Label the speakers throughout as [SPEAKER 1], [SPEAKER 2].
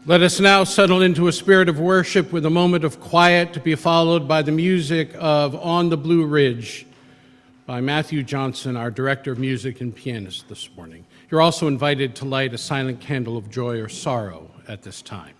[SPEAKER 1] Let us now settle into a spirit of worship with a moment of quiet to be followed by the music of On the Blue Ridge by Matthew Johnson, our director of music and pianist this morning. You're also invited to light a silent candle of joy or sorrow at this time.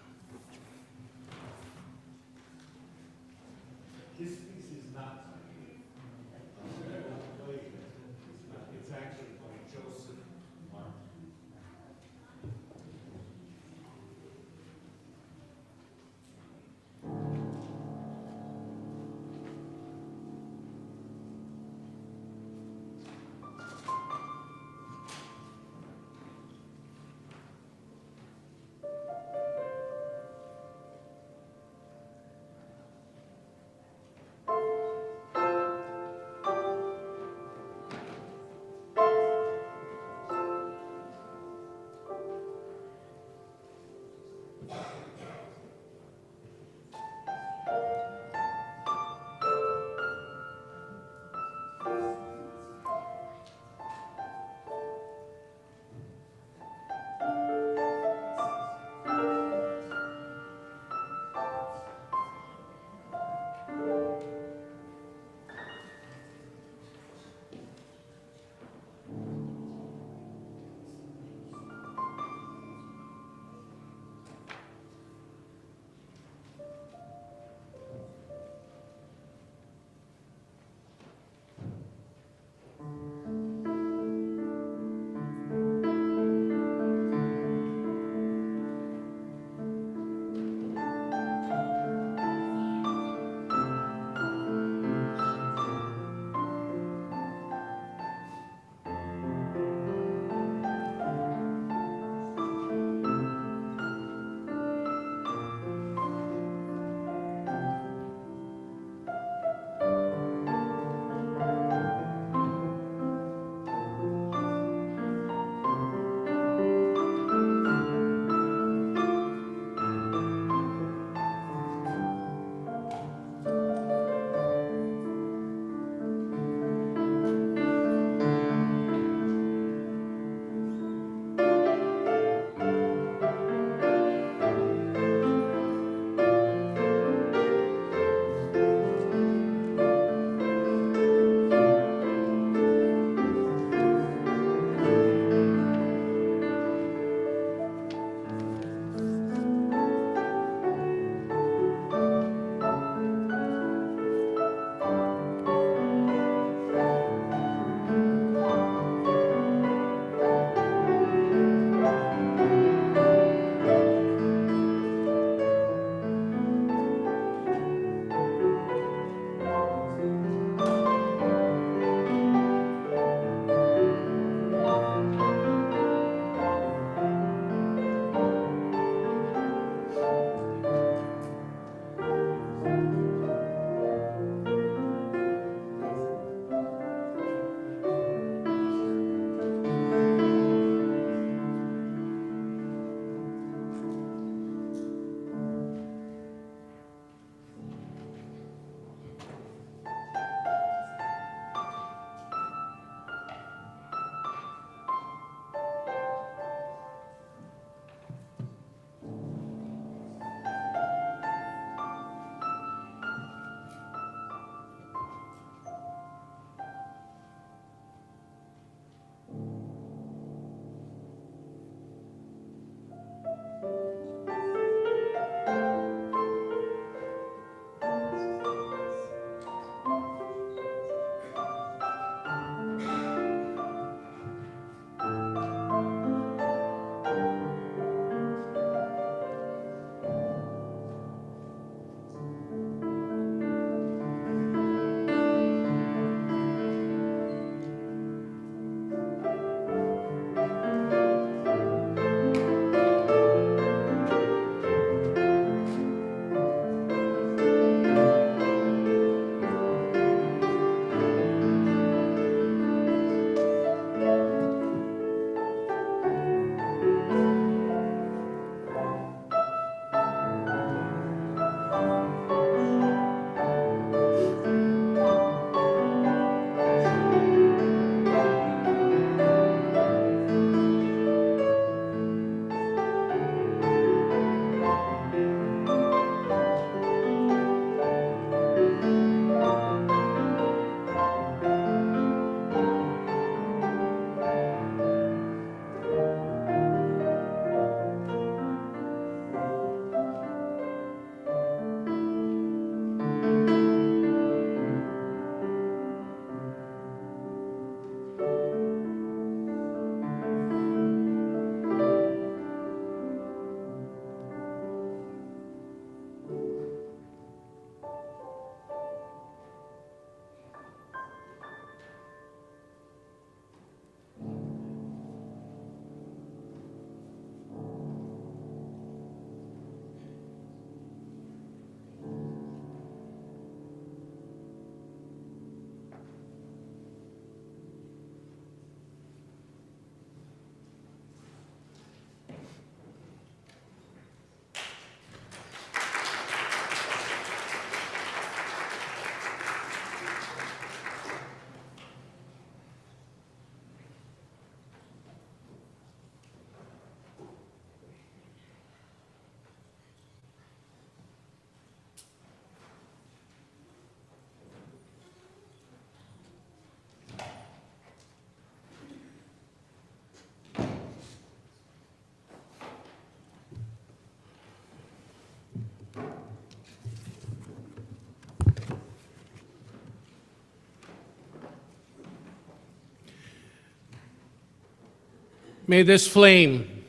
[SPEAKER 1] May this flame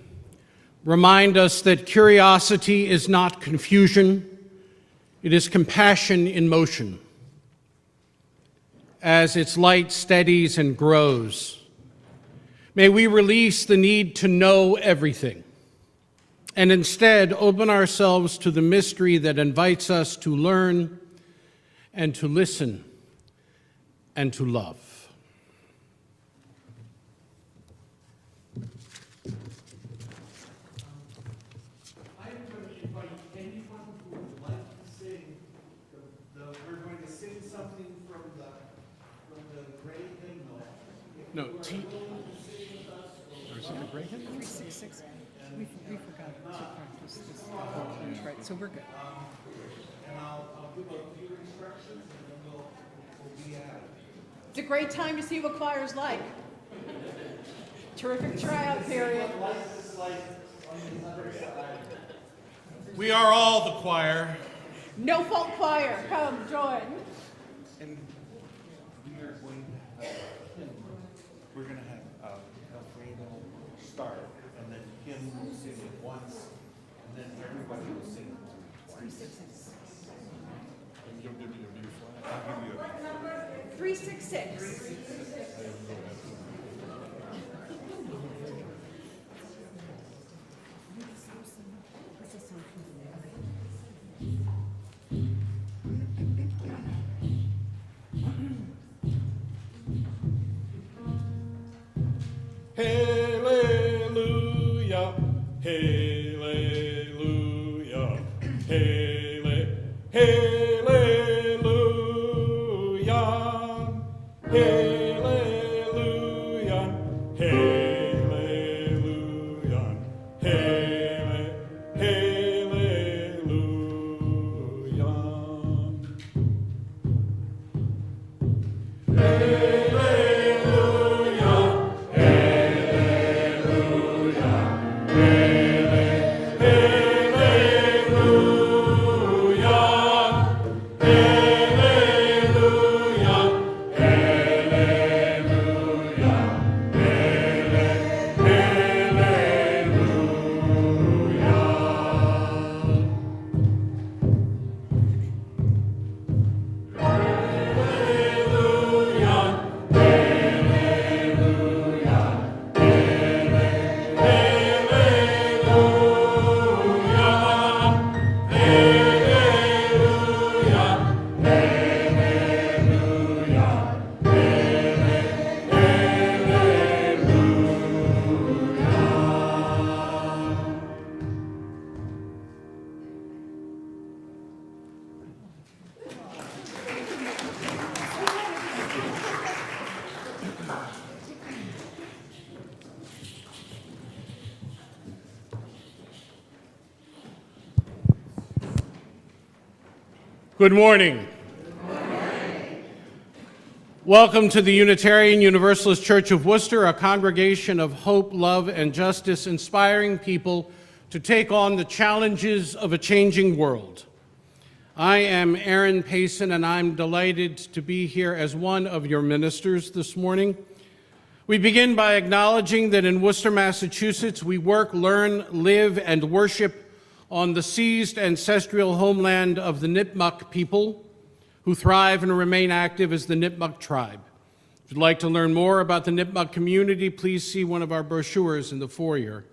[SPEAKER 1] remind us that curiosity is not confusion, it is compassion in motion. As its light steadies and grows, may we release the need to know everything and instead open ourselves to the mystery that invites us to learn and to listen and to love. No, or is it a great hymn?
[SPEAKER 2] 366. We forgot to practice this before, right? So we're good.
[SPEAKER 3] And I'll give a few instructions and then we'll be at it.
[SPEAKER 2] It's a great time to see what choir's like. Terrific tryout period.
[SPEAKER 1] We are all the choir.
[SPEAKER 2] No fault choir, come join.
[SPEAKER 3] And we are going to have we're going to have Alfredo start, and then Kim will sing it once, and then everybody will sing it twice. And you'll give me a B flat. I'll give you a B flat.
[SPEAKER 2] 366.
[SPEAKER 4] Hallelujah, hallelujah, hallelujah, hallelujah, hallelujah,
[SPEAKER 1] Good morning. Welcome to the Unitarian Universalist Church of Worcester, a congregation of hope, love, and justice, inspiring people to take on the challenges of a changing world. I am Aaron Payson, and I'm delighted to be here as one of your ministers this morning. We begin by acknowledging that in Worcester, Massachusetts, we work, learn, live, and worship on the seized ancestral homeland of the Nipmuc people, who thrive and remain active as the Nipmuc tribe. If you'd like to learn more about the Nipmuc community, please see one of our brochures in the foyer.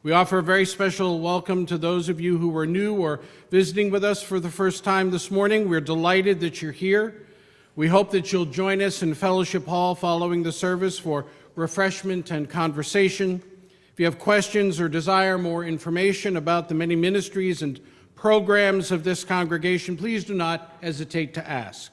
[SPEAKER 1] We offer a very special welcome to those of you who are new or visiting with us for the first time this morning. We're delighted that you're here. We hope that you'll join us in Fellowship Hall following the service for refreshment and conversation. If you have questions or desire more information about the many ministries and programs of this congregation, please do not hesitate to ask.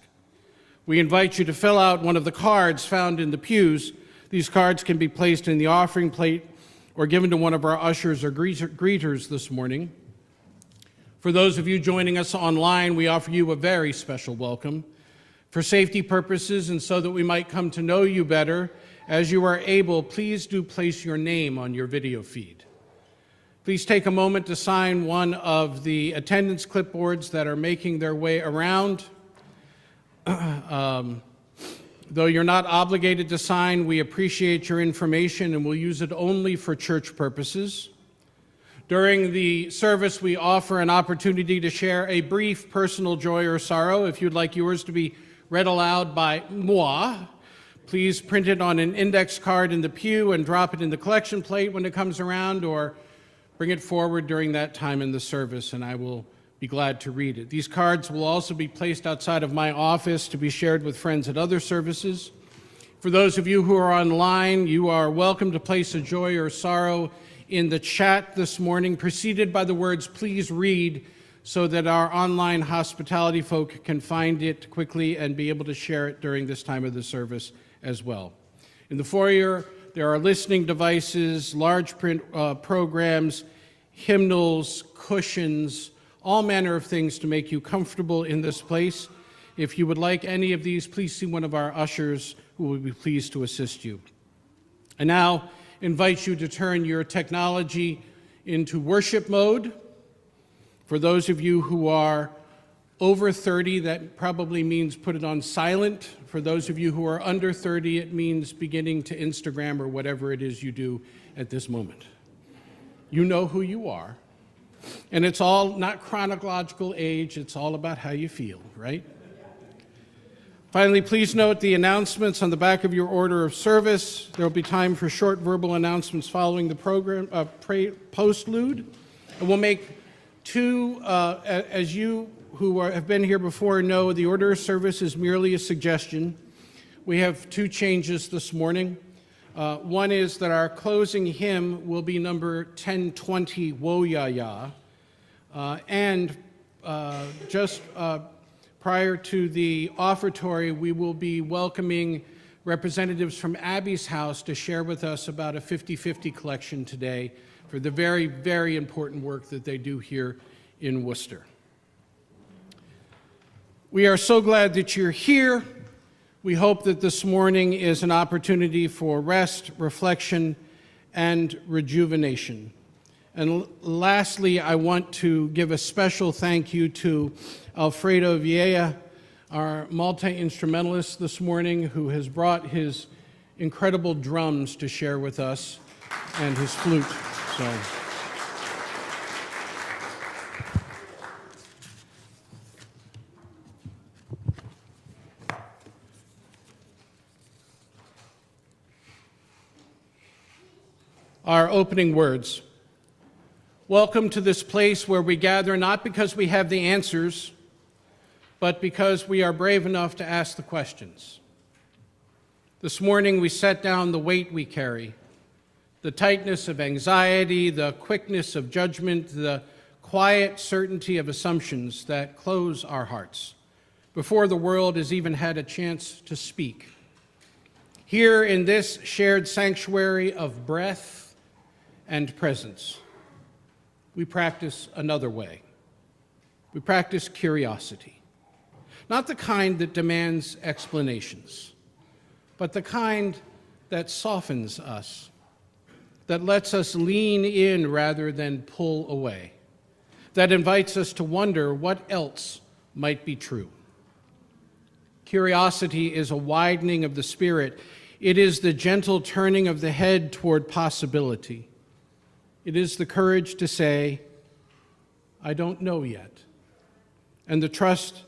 [SPEAKER 1] We invite you to fill out one of the cards found in the pews. These cards can be placed in the offering plate or given to one of our ushers or greeters this morning. For those of you joining us online, we offer you a very special welcome. For safety purposes and so that we might come to know you better, as you are able, please do place your name on your video feed. Please take a moment to sign one of the attendance clipboards that are making their way around. Though you're not obligated to sign, we appreciate your information and will use it only for church purposes. During the service, we offer an opportunity to share a brief personal joy or sorrow. If you'd like yours to be read aloud by moi, please print it on an index card in the pew and drop it in the collection plate when it comes around, or bring it forward during that time in the service, and I will be glad to read it. These cards will also be placed outside of my office to be shared with friends at other services. For those of you who are online, you are welcome to place a joy or sorrow in the chat this morning, preceded by the words, "Please read," so that our online hospitality folk can find it quickly and be able to share it during this time of the service as well. In the foyer, there are listening devices, large print programs, hymnals, cushions, all manner of things to make you comfortable in this place. If you would like any of these, please see one of our ushers who will be pleased to assist you. I now invite you to turn your technology into worship mode. For those of you who are over 30, that probably means put it on silent. For those of you who are under 30, it means beginning to Instagram or whatever it is you do at this moment. You know who you are. And it's all not chronological age, it's all about how you feel, right? Finally, please note the announcements on the back of your order of service. There will be time for short verbal announcements following the program postlude. And we'll make two, as you who have been here before know, the order of service is merely a suggestion. We have two changes this morning. One is that our closing hymn will be number 1020, Wo Ya Ya. And just prior to the offertory, we will be welcoming representatives from Abby's house to share with us about a 50-50 collection today for the very, very important work that they do here in Worcester. We are so glad that you're here. We hope that this morning is an opportunity for rest, reflection, and rejuvenation. And lastly, I want to give a special thank you to Alfredo Vieira, our multi-instrumentalist this morning, who has brought his incredible drums to share with us and his flute. So. Our opening words. Welcome to this place where we gather not because we have the answers, but because we are brave enough to ask the questions. This morning we set down the weight we carry, the tightness of anxiety, the quickness of judgment, the quiet certainty of assumptions that close our hearts before the world has even had a chance to speak. Here in this shared sanctuary of breath and presence, we practice another way. We practice curiosity. Not the kind that demands explanations, but the kind that softens us, that lets us lean in rather than pull away, that invites us to wonder what else might be true. Curiosity is a widening of the spirit. It is the gentle turning of the head toward possibility. It is the courage to say, I don't know yet, and the trust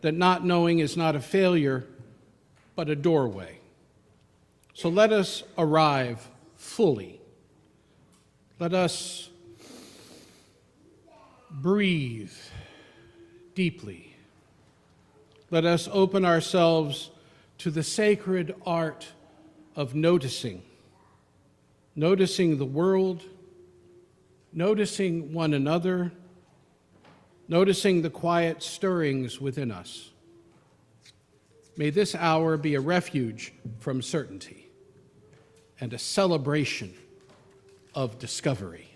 [SPEAKER 1] that not knowing is not a failure, but a doorway. So let us arrive fully. Let us breathe deeply. Let us open ourselves to the sacred art of noticing the world, noticing one another, noticing the quiet stirrings within us. May this hour be a refuge from certainty and a celebration of discovery.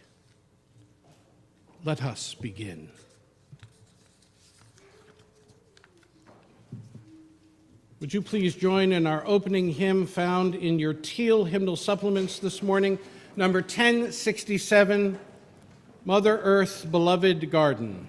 [SPEAKER 1] Let us begin. Would you please join in our opening hymn found in your teal hymnal supplements this morning, number 1067, Mother Earth's Beloved Garden.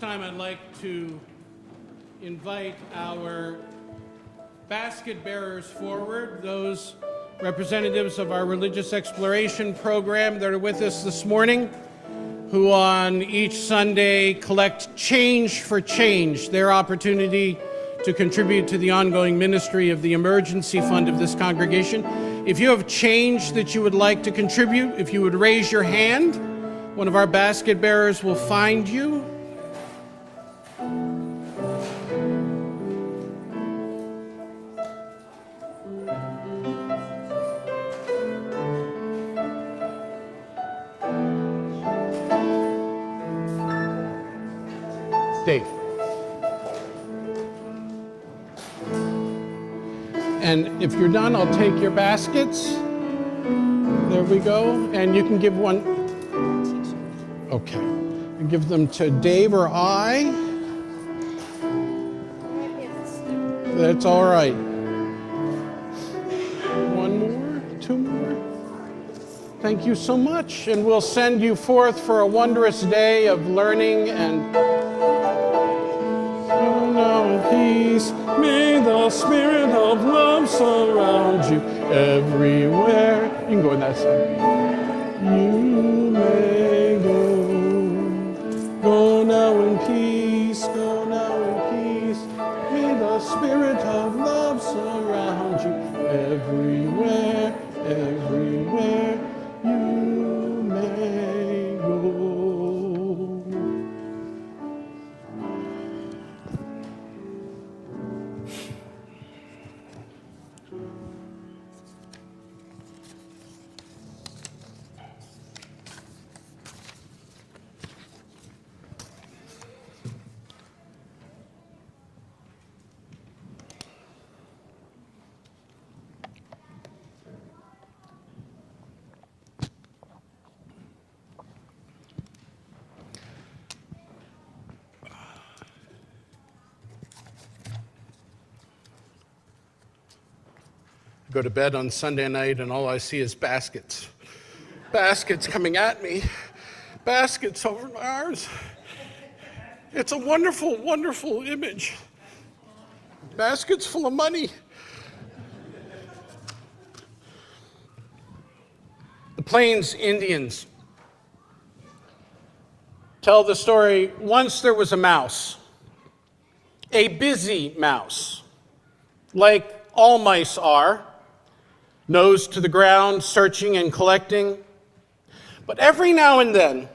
[SPEAKER 1] time, I'd like to invite our basket bearers forward, those representatives of our religious exploration program that are with us this morning, who on each Sunday collect change for change, their opportunity to contribute to the ongoing ministry of the emergency fund of this congregation. If you have change that you would like to contribute, if you would raise your hand, one of our basket bearers will find you. Dave. And if you're done, I'll take your baskets. There we go. And you can give one. Okay. And give them to Dave or I. That's all right. One more, two more. Thank you so much. And we'll send you forth for a wondrous day of learning and peace. May the spirit of love surround you everywhere. You can go in that side. You may go. Go now in peace. Go now in peace. May the spirit of love surround you everywhere. Everywhere. You may go. Go to bed on Sunday night and all I see is baskets. Baskets coming at me. Baskets over my arms. It's a wonderful, wonderful image. Baskets full of money. The Plains Indians tell the story, once there was a mouse, a busy mouse, like all mice are, nose to the ground, searching and collecting. But every now and then,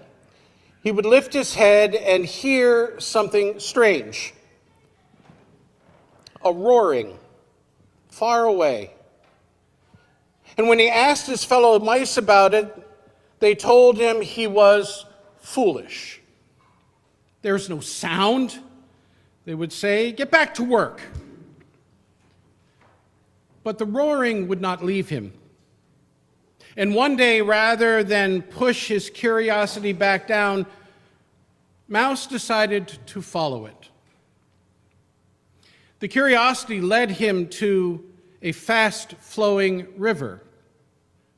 [SPEAKER 1] he would lift his head and hear something strange. A roaring, far away. And when he asked his fellow mice about it, they told him he was foolish. There's no sound, they would say. Get back to work. But the roaring would not leave him. And one day, rather than push his curiosity back down, Mouse decided to follow it. The curiosity led him to a fast-flowing river,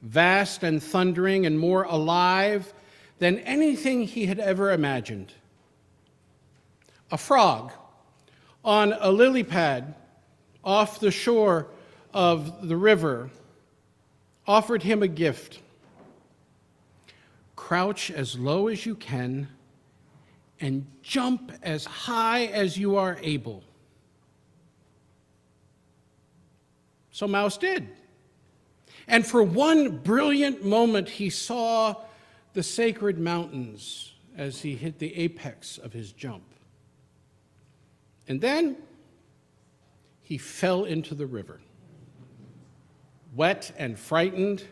[SPEAKER 1] vast and thundering and more alive than anything he had ever imagined. A frog on a lily pad off the shore of the river offered him a gift. Crouch as low as you can and jump as high as you are able. So Mouse did. And for one brilliant moment, he saw the sacred mountains as he hit the apex of his jump. And then he fell into the river. Wet and frightened,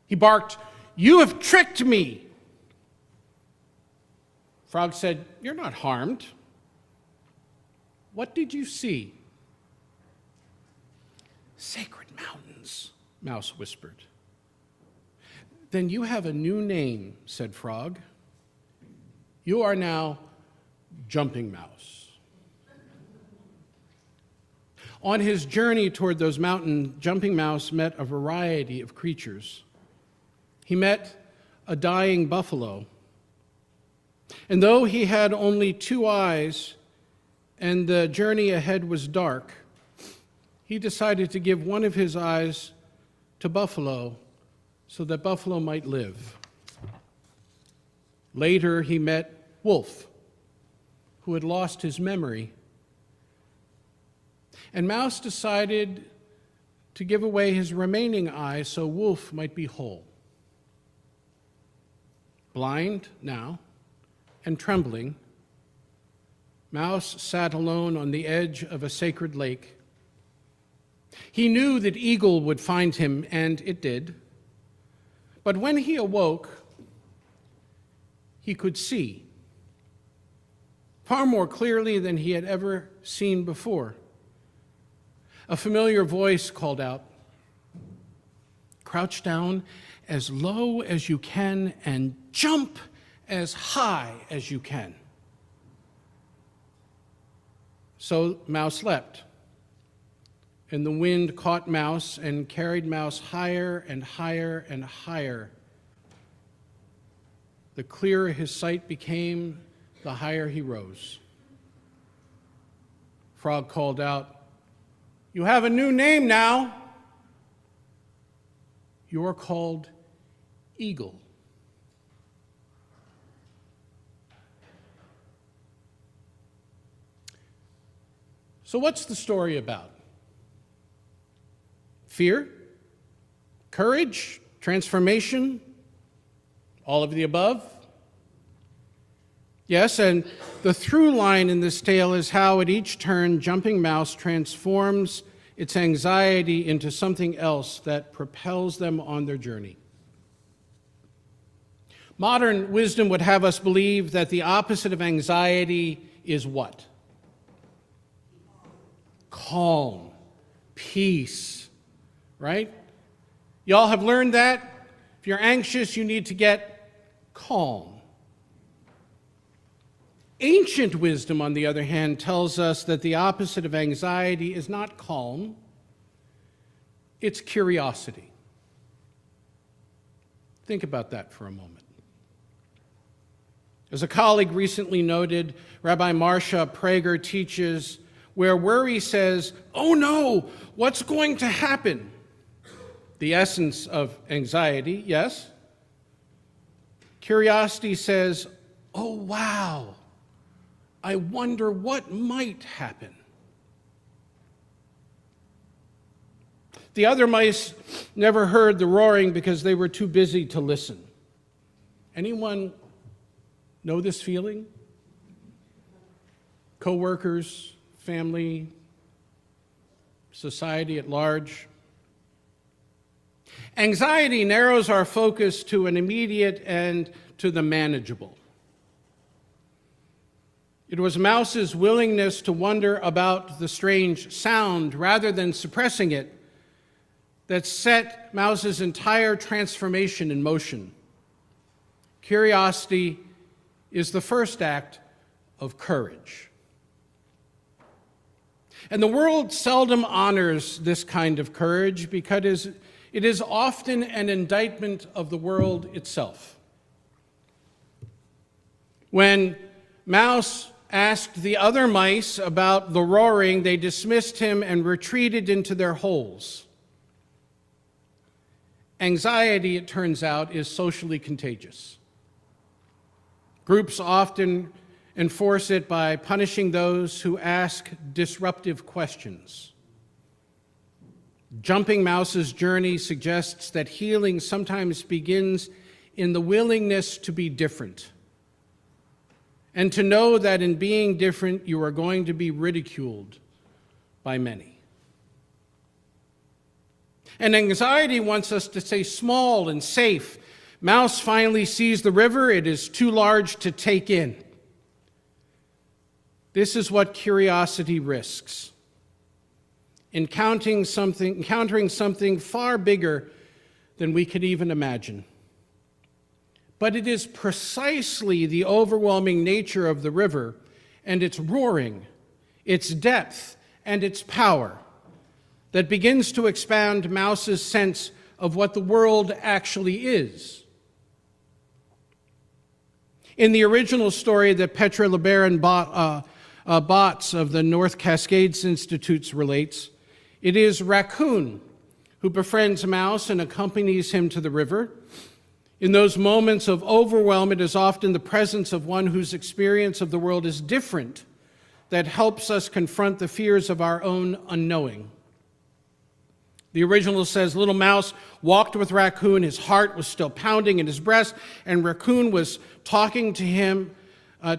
[SPEAKER 1] he barked, "You have tricked me!" Frog said, "You're not harmed. What did you see?" "Sacred mountains," Mouse whispered. "Then you have a new name," said Frog. "You are now Jumping Mouse." On his journey toward those mountains, Jumping Mouse met a variety of creatures. He met a dying buffalo. And though he had only 2 eyes and the journey ahead was dark, he decided to give one of his eyes to Buffalo so that Buffalo might live. Later, he met Wolf, who had lost his memory. And Mouse decided to give away his remaining eye so Wolf might be whole. Blind now and trembling, Mouse sat alone on the edge of a sacred lake. He knew that Eagle would find him, and it did. But when he awoke, he could see far more clearly than he had ever seen before. A familiar voice called out, "Crouch down as low as you can and jump as high as you can." So Mouse leapt, and the wind caught Mouse and carried Mouse higher and higher and higher. The clearer his sight became, the higher he rose. Frog called out, "You have a new name now. You're called Eagle." So what's the story about? Fear? Courage? Transformation? All of the above? Yes, and the through line in this tale is how at each turn, Jumping Mouse transforms its anxiety into something else that propels them on their journey. Modern wisdom would have us believe that the opposite of anxiety is what? Calm, peace, right? Y'all have learned that? If you're anxious, you need to get calm. Ancient wisdom, on the other hand, tells us that the opposite of anxiety is not calm, it's curiosity. Think about that for a moment. As a colleague recently noted, Rabbi Marsha Prager teaches where worry says, "Oh no, what's going to happen?" The essence of anxiety, yes. Curiosity says, "Oh wow, I wonder what might happen." The other mice never heard the roaring because they were too busy to listen. Anyone know this feeling? Co-workers, family, society at large. Anxiety narrows our focus to an immediate and to the manageable. It was Mouse's willingness to wonder about the strange sound rather than suppressing it that set Mouse's entire transformation in motion. Curiosity is the first act of courage. And the world seldom honors this kind of courage because it is often an indictment of the world itself. When Mouse asked the other mice about the roaring, they dismissed him and retreated into their holes. Anxiety, it turns out, is socially contagious. Groups often enforce it by punishing those who ask disruptive questions. Jumping Mouse's journey suggests that healing sometimes begins in the willingness to be different, and to know that in being different, you are going to be ridiculed by many. And anxiety wants us to stay small and safe. Mouse finally sees the river. It is too large to take in. This is what curiosity risks. Encountering something far bigger than we could even imagine. But it is precisely the overwhelming nature of the river and its roaring, its depth, and its power that begins to expand Mouse's sense of what the world actually is. In the original story that Petra LeBaron Botts of the North Cascades Institutes relates, it is Raccoon who befriends Mouse and accompanies him to the river. In those moments of overwhelm, it is often the presence of one whose experience of the world is different that helps us confront the fears of our own unknowing. The original says, little Mouse walked with Raccoon. His heart was still pounding in his breast, and Raccoon was talking to him,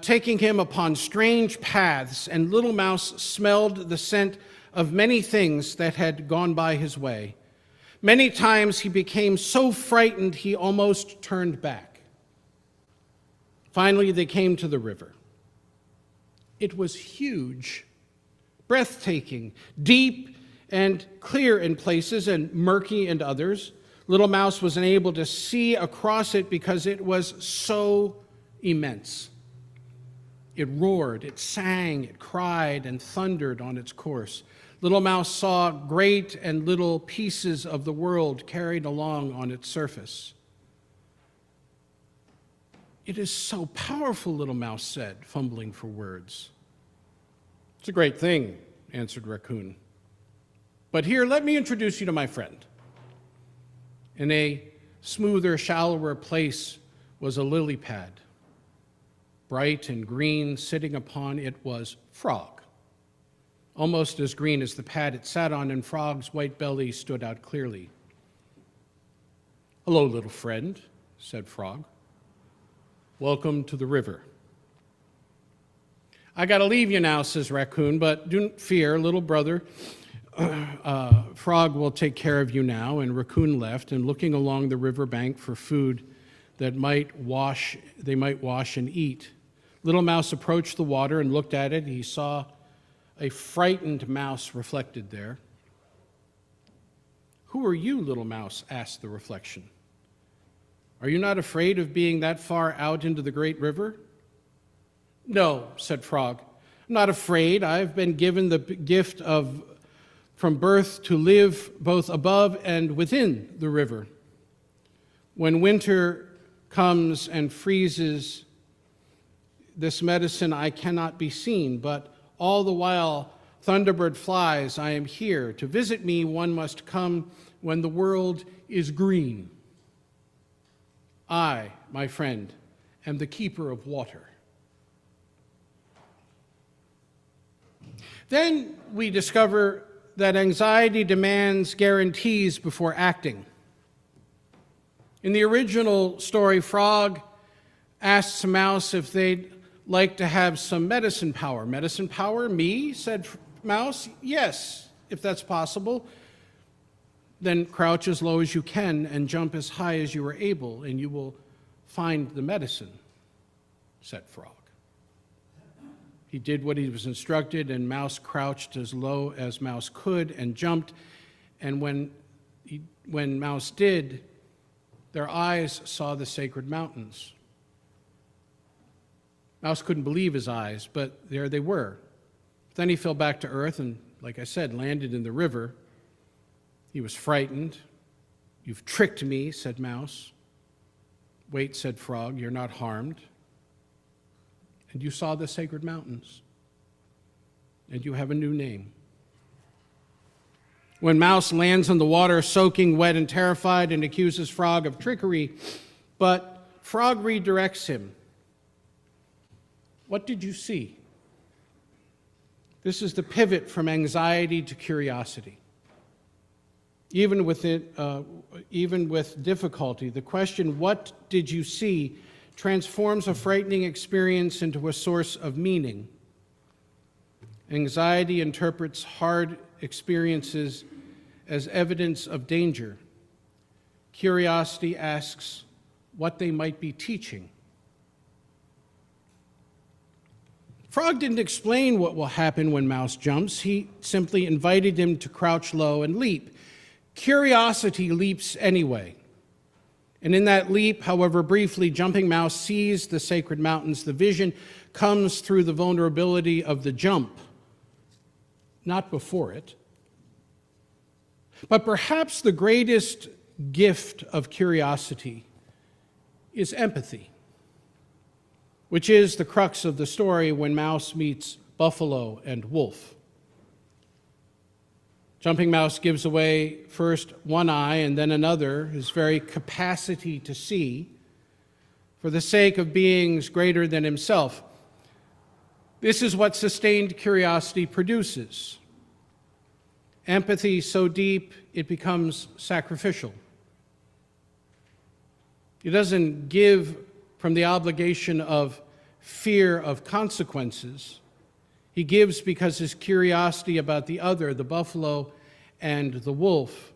[SPEAKER 1] taking him upon strange paths, and little Mouse smelled the scent of many things that had gone by his way. Many times he became so frightened he almost turned back. Finally, they came to the river. It was huge, breathtaking, deep and clear in places and murky in others. Little Mouse was unable to see across it because it was so immense. It roared, it sang, it cried, and thundered on its course. Little Mouse saw great and little pieces of the world carried along on its surface. It is so powerful, Little Mouse said, fumbling for words. It's a great thing, answered Raccoon. But here, let me introduce you to my friend. In a smoother, shallower place was a lily pad. Bright and green, sitting upon it was Frog. Almost as green as the pad it sat on, and Frog's white belly stood out clearly. Hello, little friend, said Frog. Welcome to the river. I gotta leave you now, says Raccoon, but don't fear, little brother. Frog will take care of you now. And Raccoon left, and looking along the riverbank for food that they might wash and eat. Little Mouse approached the water and looked at it. He saw a frightened mouse reflected there. Who are you, Little Mouse? Asked the reflection. Are you not afraid of being that far out into the great river? No, said Frog. I'm not afraid. I've been given the gift of from birth to live both above and within the river. When winter comes and freezes this medicine, I cannot be seen, but all the while Thunderbird flies, I am here. To visit me, one must come when the world is green. I, my friend, am the keeper of water. Then we discover that anxiety demands guarantees before acting. In the original story, Frog asks Mouse if they'd like to have some medicine power. Medicine power? Me? Said Mouse. Yes, if that's possible. Then crouch as low as you can and jump as high as you are able, and you will find the medicine, said Frog. He did what he was instructed, and Mouse crouched as low as Mouse could and jumped. And when Mouse did, their eyes saw the sacred mountains. Mouse couldn't believe his eyes, but there they were. Then he fell back to earth and, like I said, landed in the river. He was frightened. You've tricked me, said Mouse. Wait, said Frog, you're not harmed. And you saw the sacred mountains. And you have a new name. When Mouse lands in the water, soaking wet and terrified, and accuses Frog of trickery, but Frog redirects him. What did you see? This is the pivot from anxiety to curiosity. Even with difficulty, the question, what did you see, transforms a frightening experience into a source of meaning. Anxiety interprets hard experiences as evidence of danger. Curiosity asks what they might be teaching. Frog didn't explain what will happen when Mouse jumps. He simply invited him to crouch low and leap. Curiosity leaps anyway. And in that leap, however briefly, jumping Mouse sees the sacred mountains. The vision comes through the vulnerability of the jump, not before it. But perhaps the greatest gift of curiosity is empathy. which is the crux of the story when Mouse meets Buffalo and Wolf. Jumping Mouse gives away first one eye and then another, his very capacity to see, for the sake of beings greater than himself. This is what sustained curiosity produces. Empathy so deep it becomes sacrificial. He doesn't give from the obligation of fear of consequences. He gives because his curiosity about the other, the buffalo and the wolf,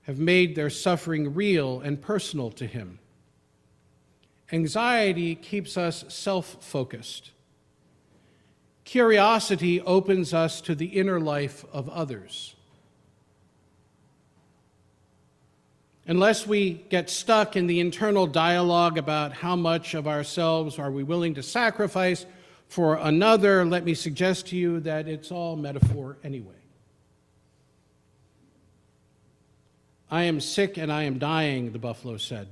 [SPEAKER 1] have made their suffering real and personal to him. Anxiety keeps us self-focused. Curiosity opens us to the inner life of others. Unless we get stuck in the internal dialogue about how much of ourselves are we willing to sacrifice for another, let me suggest to you that it's all metaphor anyway. I am sick and I am dying, the buffalo said,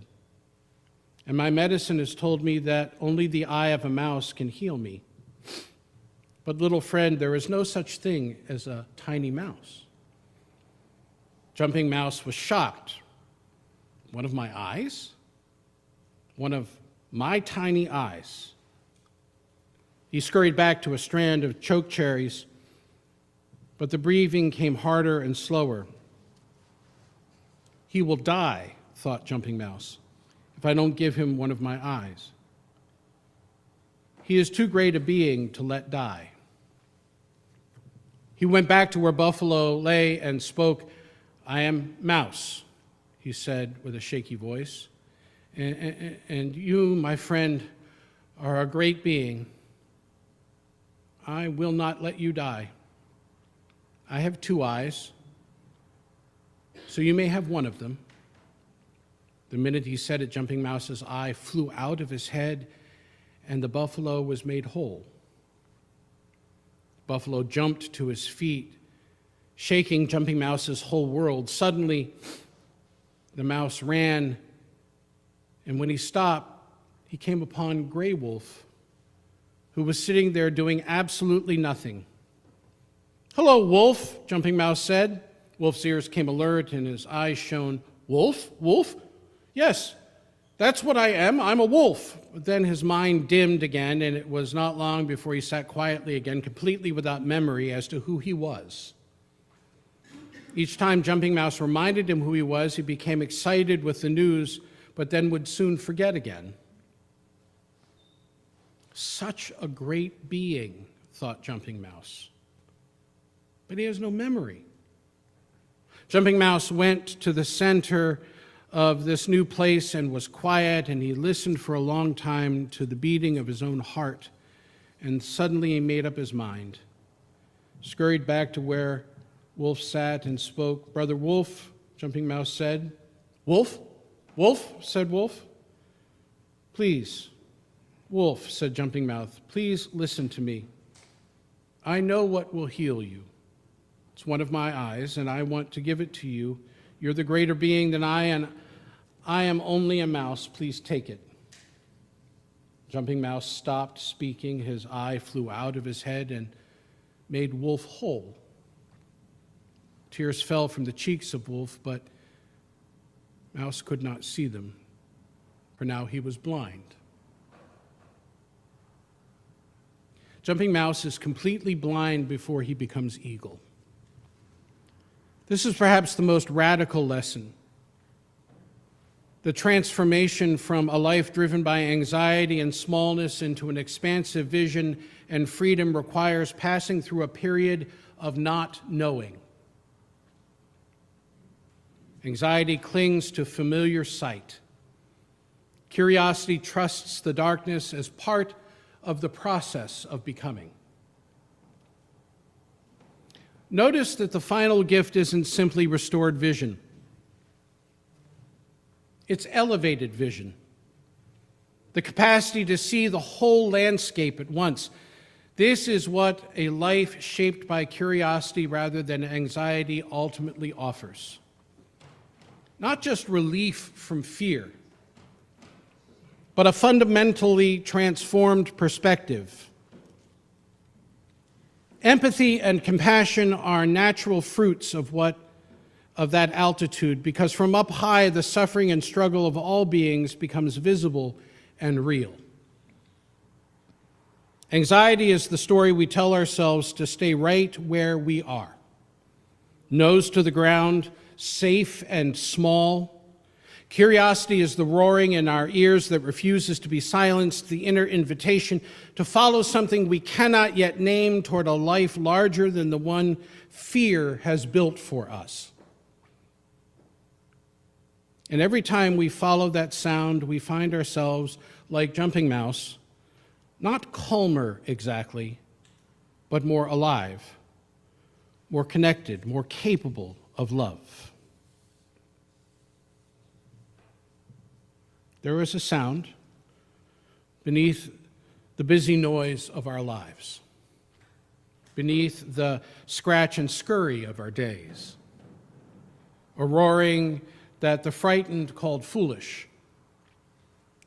[SPEAKER 1] and my medicine has told me that only the eye of a mouse can heal me. But little friend, there is no such thing as a tiny mouse. Jumping Mouse was shocked. One of my eyes? One of my tiny eyes. He scurried back to a strand of choke cherries, but the breathing came harder and slower. He will die, thought Jumping Mouse, if I don't give him one of my eyes. He is too great a being to let die. He went back to where Buffalo lay and spoke. I am Mouse, he said with a shaky voice, and you, my friend, are a great being. I will not let you die. I have two eyes, so you may have one of them. The minute he said it, Jumping Mouse's eye flew out of his head, and the buffalo was made whole. Buffalo jumped to his feet, shaking Jumping Mouse's whole world. Suddenly, the mouse ran, and when he stopped, he came upon Gray Wolf, who was sitting there doing absolutely nothing. Hello, Wolf, Jumping Mouse said. Wolf's ears came alert, and his eyes shone. Wolf? Wolf? Yes, that's what I am. I'm a wolf. But then his mind dimmed again, and it was not long before he sat quietly again, completely without memory as to who he was. Each time Jumping Mouse reminded him who he was, he became excited with the news, but then would soon forget again. Such a great being, thought Jumping Mouse. But he has no memory. Jumping Mouse went to the center of this new place and was quiet, and he listened for a long time to the beating of his own heart, and suddenly he made up his mind, scurried back to where Wolf sat and spoke. Brother Wolf, Jumping Mouse said. Wolf? Wolf, said Wolf. Please, Wolf, said Jumping Mouse, please listen to me. I know what will heal you. It's one of my eyes, and I want to give it to you. You're the greater being than I, and I am only a mouse. Please take it. Jumping Mouse stopped speaking. His eye flew out of his head and made Wolf whole. Tears fell from the cheeks of Wolf, but Mouse could not see them, for now he was blind. Jumping Mouse is completely blind before he becomes eagle. This is perhaps the most radical lesson. The transformation from a life driven by anxiety and smallness into an expansive vision and freedom requires passing through a period of not knowing. Anxiety clings to familiar sight. Curiosity trusts the darkness as part of the process of becoming. Notice that the final gift isn't simply restored vision. It's elevated vision. The capacity to see the whole landscape at once. This is what a life shaped by curiosity rather than anxiety ultimately offers. Not just relief from fear. but a fundamentally transformed perspective. Empathy and compassion are natural fruits of that altitude, because from up high, the suffering and struggle of all beings becomes visible and real. Anxiety is the story we tell ourselves to stay right where we are. Nose to the ground, safe and small. Curiosity is the roaring in our ears that refuses to be silenced, the inner invitation to follow something we cannot yet name toward a life larger than the one fear has built for us. And every time we follow that sound, we find ourselves, like Jumping Mouse, not calmer exactly, but more alive, more connected, more capable of love. There is a sound beneath the busy noise of our lives, beneath the scratch and scurry of our days, a roaring that the frightened called foolish,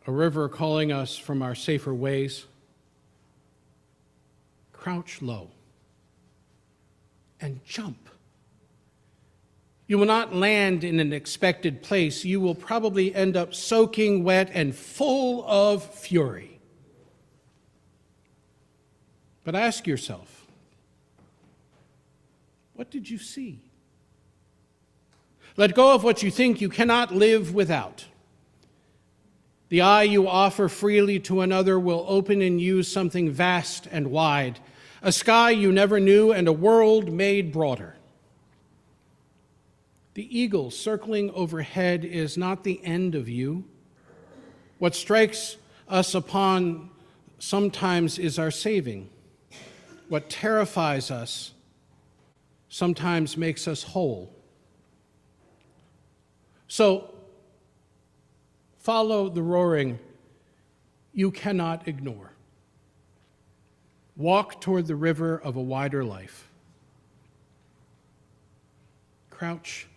[SPEAKER 1] a river calling us from our safer ways. Crouch low and jump. You will not land in an expected place. You will probably end up soaking wet and full of fury. But ask yourself, what did you see? Let go of what you think you cannot live without. The eye you offer freely to another will open in you something vast and wide, a sky you never knew and a world made broader. The eagle circling overhead is not the end of you. What strikes us upon sometimes is our saving. What terrifies us sometimes makes us whole. So, follow the roaring you cannot ignore. Walk toward the river of a wider life. Crouch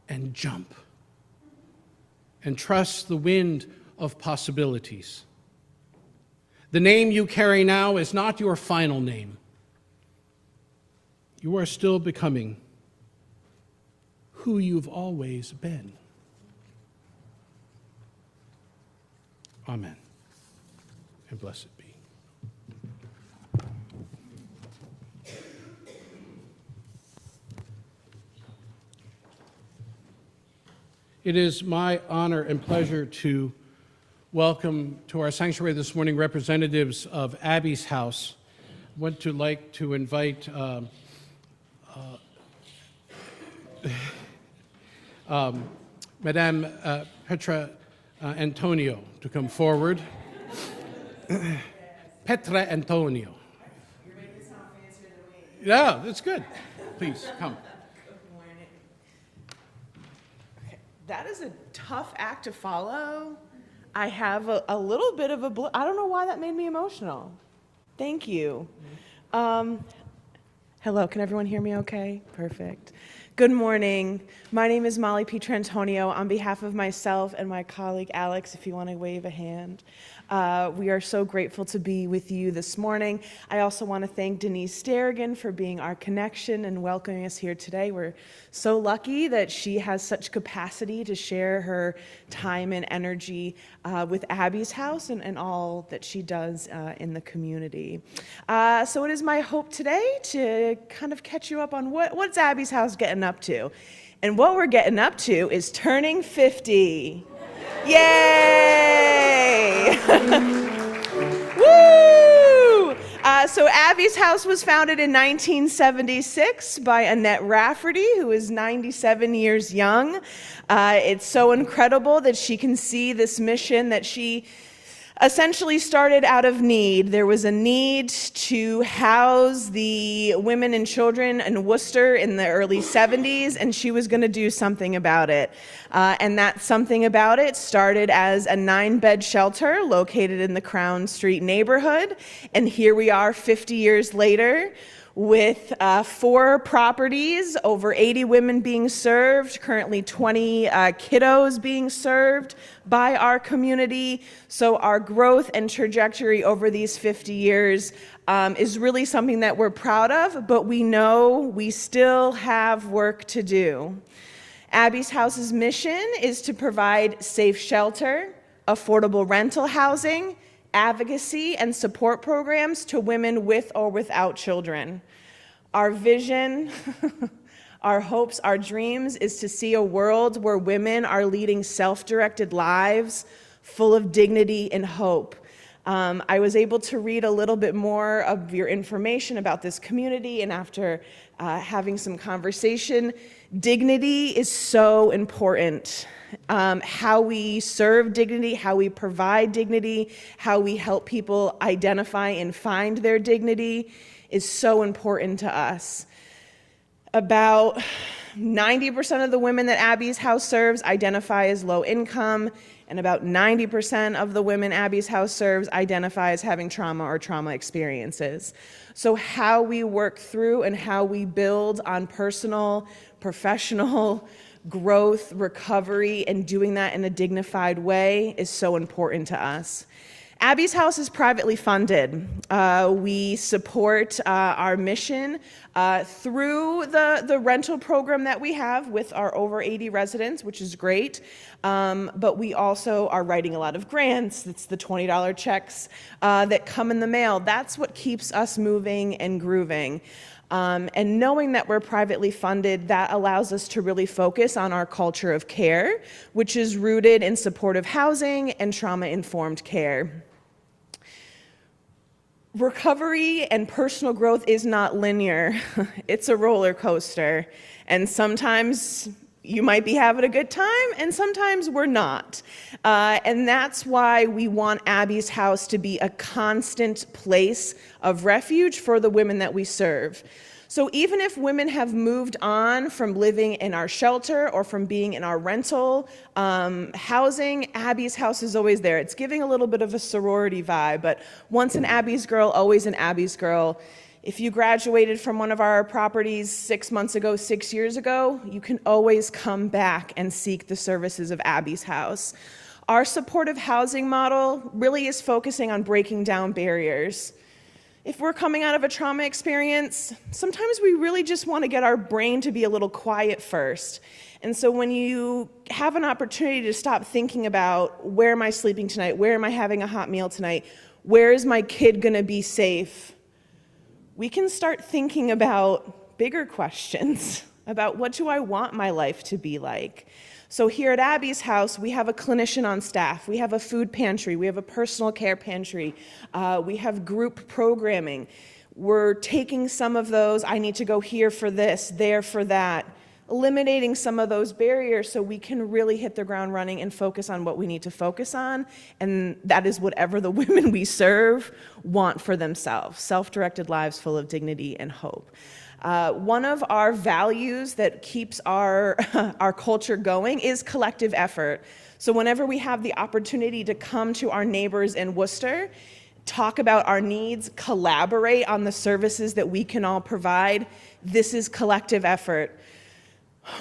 [SPEAKER 1] and jump. And trust the wind of possibilities. The name you carry now is not your final name. You are still becoming who you've always been. Amen. And blessed be. It is my honor and pleasure to welcome to our sanctuary this morning representatives of Abby's House. I would like to invite Madame Petra Antonio to come forward. Petra Antonio.
[SPEAKER 5] You're making it sound fancier than me.
[SPEAKER 1] Yeah, that's good. Please, come.
[SPEAKER 5] Good morning. Okay, that is a tough act to follow. I have a little bit of I don't know why that made me emotional. Thank you. Hello, can everyone hear me okay? Perfect. Good morning. My name is Molly Pietrantonio. On behalf of myself and my colleague Alex, if you want to wave a hand, we are so grateful to be with you this morning. I also want to thank Denise Sterrigan for being our connection and welcoming us here today. We're so lucky that she has such capacity to share her time and energy with Abby's House and all that she does in the community. So it is my hope today to kind of catch you up on what's Abby's House getting up to. And what we're getting up to is turning 50. Yay! Woo! So Abby's House was founded in 1976 by Annette Rafferty, who is 97 years young. It's so incredible that she can see this mission that she essentially started out of need. There was a need to house the women and children in Worcester in the early 70s, and she was going to do something about it. And that something about it started as a 9-bed shelter located in the Crown Street neighborhood. And here we are 50 years later with 4 properties, over 80 women being served, currently 20 kiddos being served by our community. So our growth and trajectory over these 50 years is really something that we're proud of, but we know we still have work to do. Abby's House's mission is to provide safe shelter, affordable rental housing, advocacy, and support programs to women with or without children. Our vision, our hopes, our dreams is to see a world where women are leading self-directed lives full of dignity and hope. I was able to read a little bit more of your information about this community, and after having some conversation, dignity is so important. How we serve dignity, how we provide dignity, how we help people identify and find their dignity is so important to us. About 90% of the women that Abby's House serves identify as low income, and about 90% of the women Abby's House serves identify as having trauma or trauma experiences. So how we work through and how we build on personal, professional growth, recovery, and doing that in a dignified way is so important to us. Abby's House is privately funded. We support our mission through the rental program that we have with our over 80 residents, which is great. But we also are writing a lot of grants. It's the $20 checks that come in the mail. That's what keeps us moving and grooving. And knowing that we're privately funded, that allows us to really focus on our culture of care, which is rooted in supportive housing and trauma-informed care. Recovery and personal growth is not linear. It's a roller coaster. And sometimes you might be having a good time, and sometimes we're not. And that's why we want Abby's House to be a constant place of refuge for the women that we serve. So even if women have moved on from living in our shelter or from being in our rental housing, Abby's House is always there. It's giving a little bit of a sorority vibe, but once an Abby's girl, always an Abby's girl. If you graduated from one of our properties 6 months ago, 6 years ago, you can always come back and seek the services of Abby's House. Our supportive housing model really is focusing on breaking down barriers. If we're coming out of a trauma experience, sometimes we really just want to get our brain to be a little quiet first. And so when you have an opportunity to stop thinking about, where am I sleeping tonight? Where am I having a hot meal tonight? Where is my kid going to be safe? We can start thinking about bigger questions about, what do I want my life to be like? So here at Abby's House, we have a clinician on staff. We have a food pantry. We have a personal care pantry. We have group programming. We're taking some of those, I need to go here for this, there for that, eliminating some of those barriers so we can really hit the ground running and focus on what we need to focus on. And that is whatever the women we serve want for themselves, self-directed lives full of dignity and hope. One of our values that keeps our culture going is collective effort. So whenever we have the opportunity to come to our neighbors in Worcester, talk about our needs, collaborate on the services that we can all provide, this is collective effort.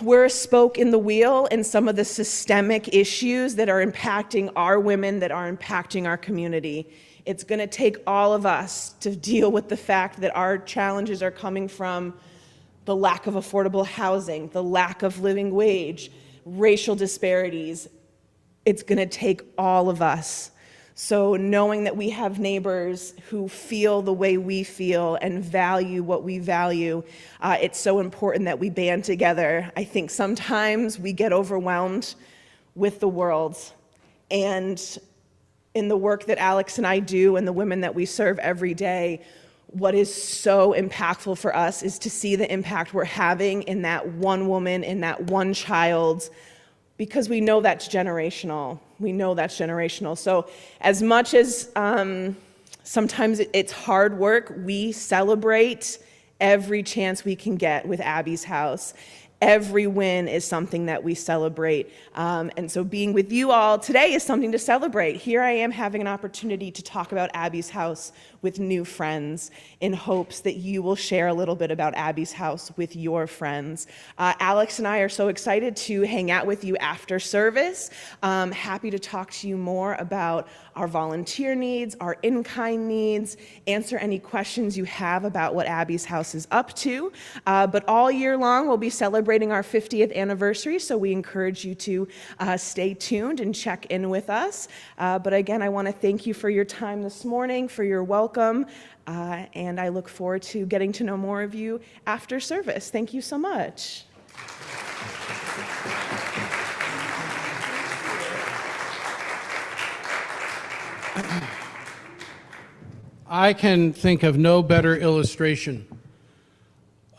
[SPEAKER 5] We're a spoke in the wheel in some of the systemic issues that are impacting our women, that are impacting our community. It's going to take all of us to deal with the fact that our challenges are coming from the lack of affordable housing, the lack of living wage, racial disparities. It's going to take all of us. So knowing that we have neighbors who feel the way we feel and value what we value, it's so important that we band together. I think sometimes we get overwhelmed with the world, and in the work that Alex and I do and the women that we serve every day, what is so impactful for us is to see the impact we're having in that one woman, in that one child, because we know that's generational. We know that's generational. So as much as sometimes it's hard work, we celebrate every chance we can get with Abby's House. Every win is something that we celebrate. And so being with you all today is something to celebrate. Here I am having an opportunity to talk about Abby's House with new friends in hopes that you will share a little bit about Abby's House with your friends. Alex and I are so excited to hang out with you after service. Happy to talk to you more about our volunteer needs, our in-kind needs, answer any questions you have about what Abby's House is up to. But all year long, we'll be celebrating our 50th anniversary, so we encourage you to stay tuned and check in with us. But again, I want to thank you for your time this morning, for your welcome, and I look forward to getting to know more of you after service. Thank you so much.
[SPEAKER 1] I can think of no better illustration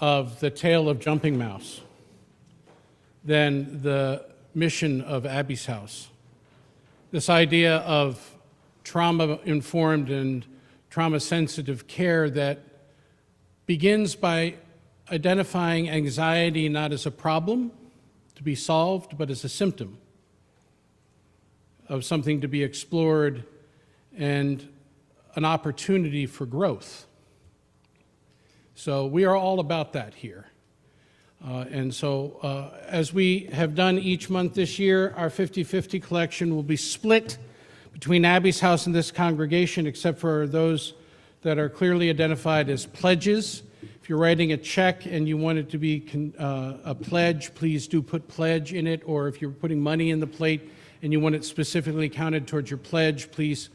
[SPEAKER 1] of the tale of Jumping Mouse than the mission of Abby's House. This idea of trauma-informed and trauma-sensitive care that begins by identifying anxiety not as a problem to be solved, but as a symptom of something to be explored and an opportunity for growth. So we are all about that here. As we have done each month this year, our 50-50 collection will be split between Abby's House and this congregation, except for those that are clearly identified as pledges. If you're writing a check and you want it to be a pledge, please do put pledge in it. Or if you're putting money in the plate and you want it specifically counted towards your pledge, please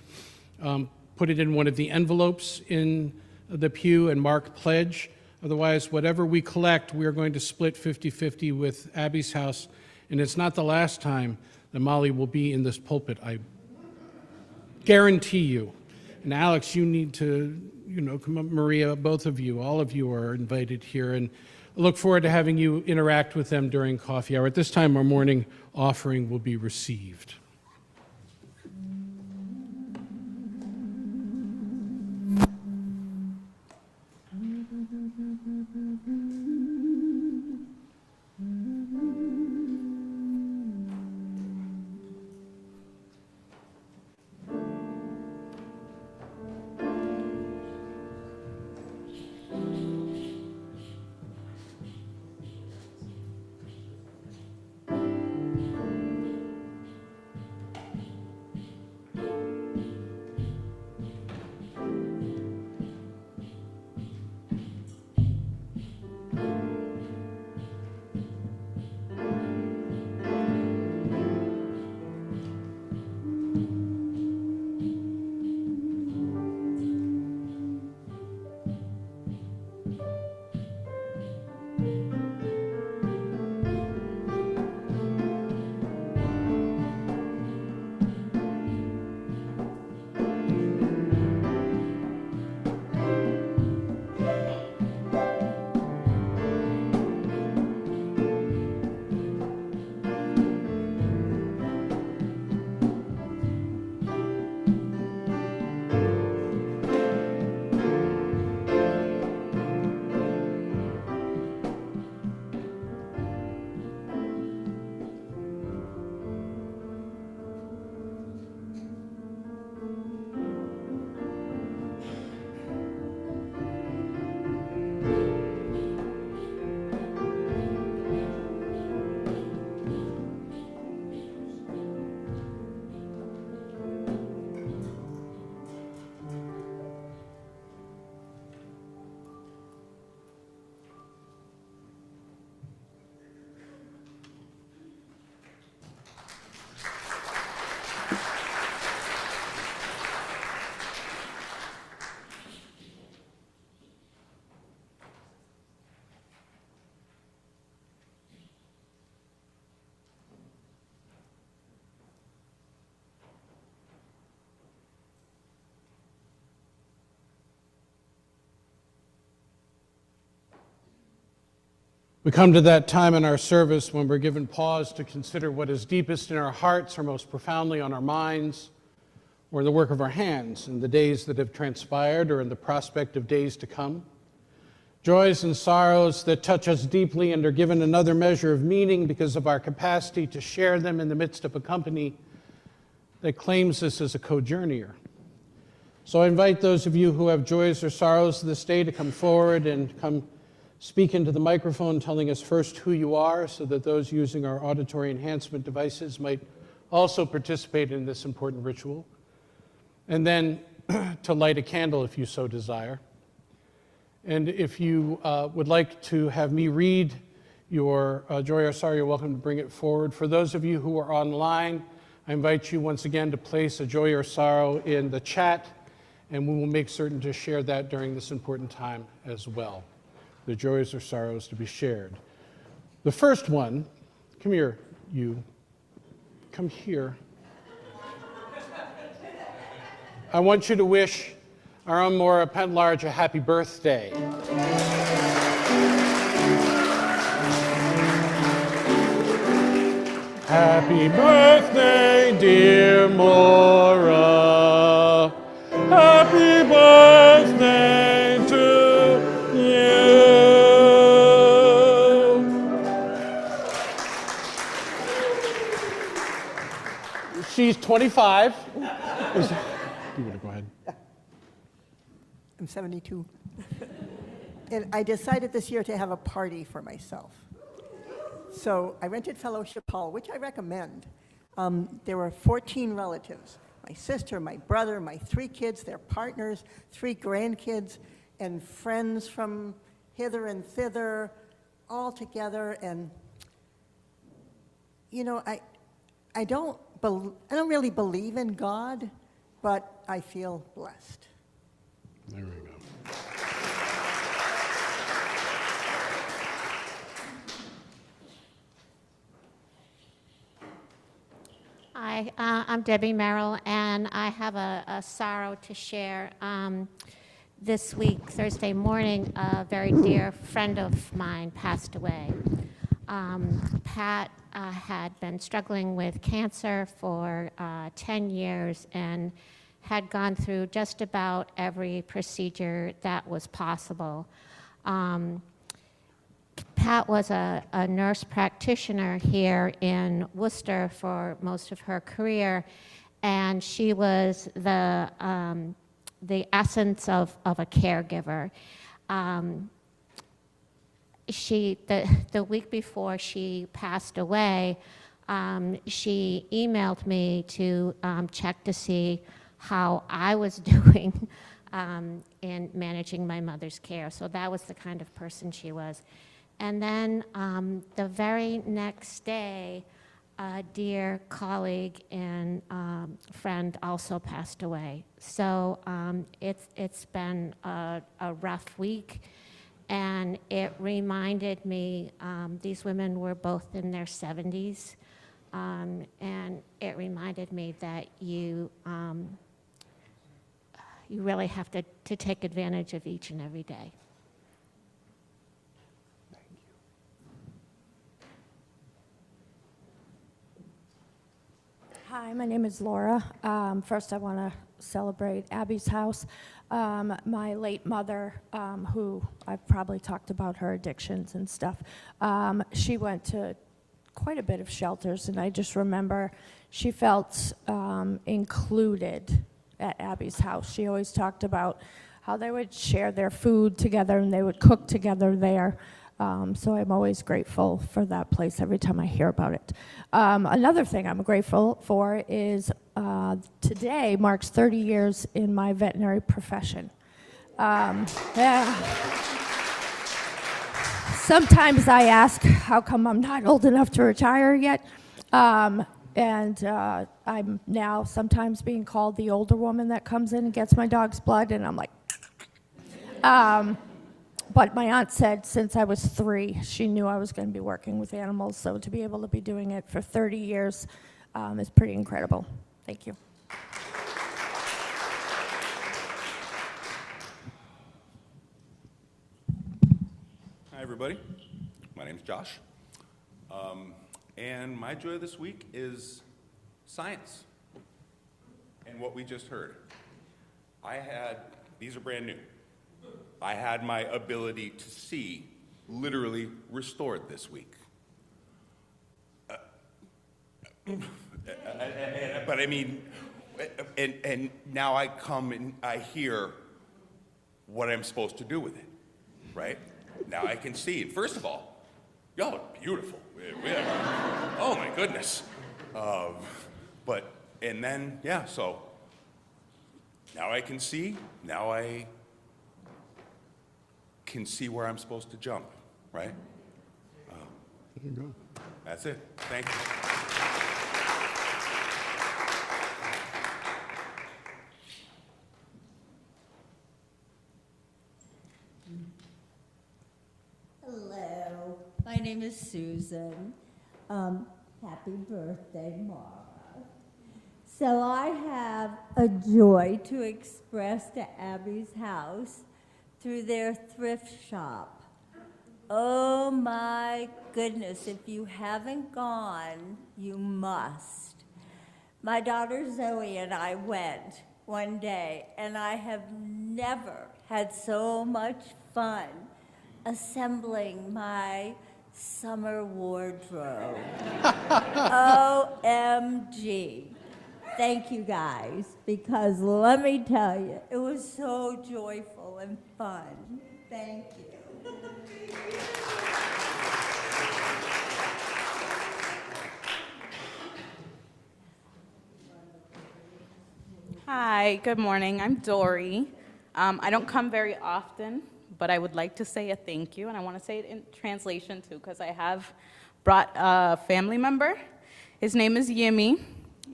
[SPEAKER 1] put it in one of the envelopes in the pew and mark pledge. Otherwise, whatever we collect, we are going to split 50-50 with Abby's House. And it's not the last time that Molly will be in this pulpit, I guarantee you. And Alex, you need to, come up, Maria, both of you, all of you are invited here. And I look forward to having you interact with them during coffee hour. At this time, our morning offering will be received. We come to that time in our service when we're given pause to consider what is deepest in our hearts or most profoundly on our minds, or in the work of our hands in the days that have transpired or in the prospect of days to come. Joys and sorrows that touch us deeply and are given another measure of meaning because of our capacity to share them in the midst of a company that claims us as a co-journeyer. So I invite those of you who have joys or sorrows this day to come forward and come speak into the microphone, telling us first who you are, so that those using our auditory enhancement devices might also participate in this important ritual. And then to light a candle if you so desire. And if you would like to have me read your joy or sorrow, you're welcome to bring it forward. For those of you who are online, I invite you once again to place a joy or sorrow in the chat, and we will make certain to share that during this important time as well. The joys or sorrows to be shared. The first one, come here, you. Come here. I want you to wish our own Maura Pentlarge a happy birthday. Happy birthday, dear Maura. Happy birthday to you. She's 25. You want to go ahead?
[SPEAKER 6] I'm 72. And I decided this year to have a party for myself. So I rented Fellowship Hall, which I recommend. There were 14 relatives. My sister, my brother, my 3 kids, their partners, 3 grandkids, and friends from hither and thither, all together. And, you know, I don't really believe in God, but I feel blessed.
[SPEAKER 1] There we go.
[SPEAKER 7] Hi, I'm Debbie Merrill, and I have a sorrow to share. This week, Thursday morning, a very dear friend of mine passed away. Pat had been struggling with cancer for 10 years and had gone through just about every procedure that was possible. Pat was a nurse practitioner here in Worcester for most of her career, and she was the essence of a caregiver. The week before she passed away, she emailed me to check to see how I was doing in managing my mother's care. So that was the kind of person she was. And then the very next day, a dear colleague and friend also passed away. So it's been a rough week, and it reminded me, these women were both in their 70s, and it reminded me that you really have to take advantage of each and every day.
[SPEAKER 8] Hi, my name is Laura. First, I want to celebrate Abby's house. My late mother, who I've probably talked about her addictions and stuff, she went to quite a bit of shelters, and I just remember she felt included at Abby's house. She always talked about how they would share their food together and they would cook together there. So I'm always grateful for that place every time I hear about it. Another thing I'm grateful for is today marks 30 years in my veterinary profession. Yeah. Sometimes I ask how come I'm not old enough to retire yet. I'm now sometimes being called the older woman that comes in and gets my dog's blood, and I'm like, but my aunt said since I was 3, she knew I was going to be working with animals, so to be able to be doing it for 30 years is pretty incredible. Thank you.
[SPEAKER 9] Hi, everybody. My name's Josh. And my joy this week is science and what we just heard. These are brand new. I had my ability to see literally restored this week. But I mean, And now I come and I hear what I'm supposed to do with it, right? Now I can see. And first of all, y'all look beautiful. Oh my goodness. And then, yeah, so now I can see. Now I can see where I'm supposed to jump, right?
[SPEAKER 1] There you go.
[SPEAKER 9] That's it. Thank you.
[SPEAKER 10] Hello, my name is Susan. Happy birthday, Mara. So I have a joy to express to Abby's house through their thrift shop. Oh my goodness, if you haven't gone, you must. My daughter Zoe and I went one day, and I have never had so much fun assembling my summer wardrobe. OMG. Thank you guys, because let me tell you, it was so joyful and fun. Thank you.
[SPEAKER 11] Hi, good morning. I'm Dory. I don't come very often, but I would like to say a thank you, and I want to say it in translation too, because I have brought a family member. His name is Yemi,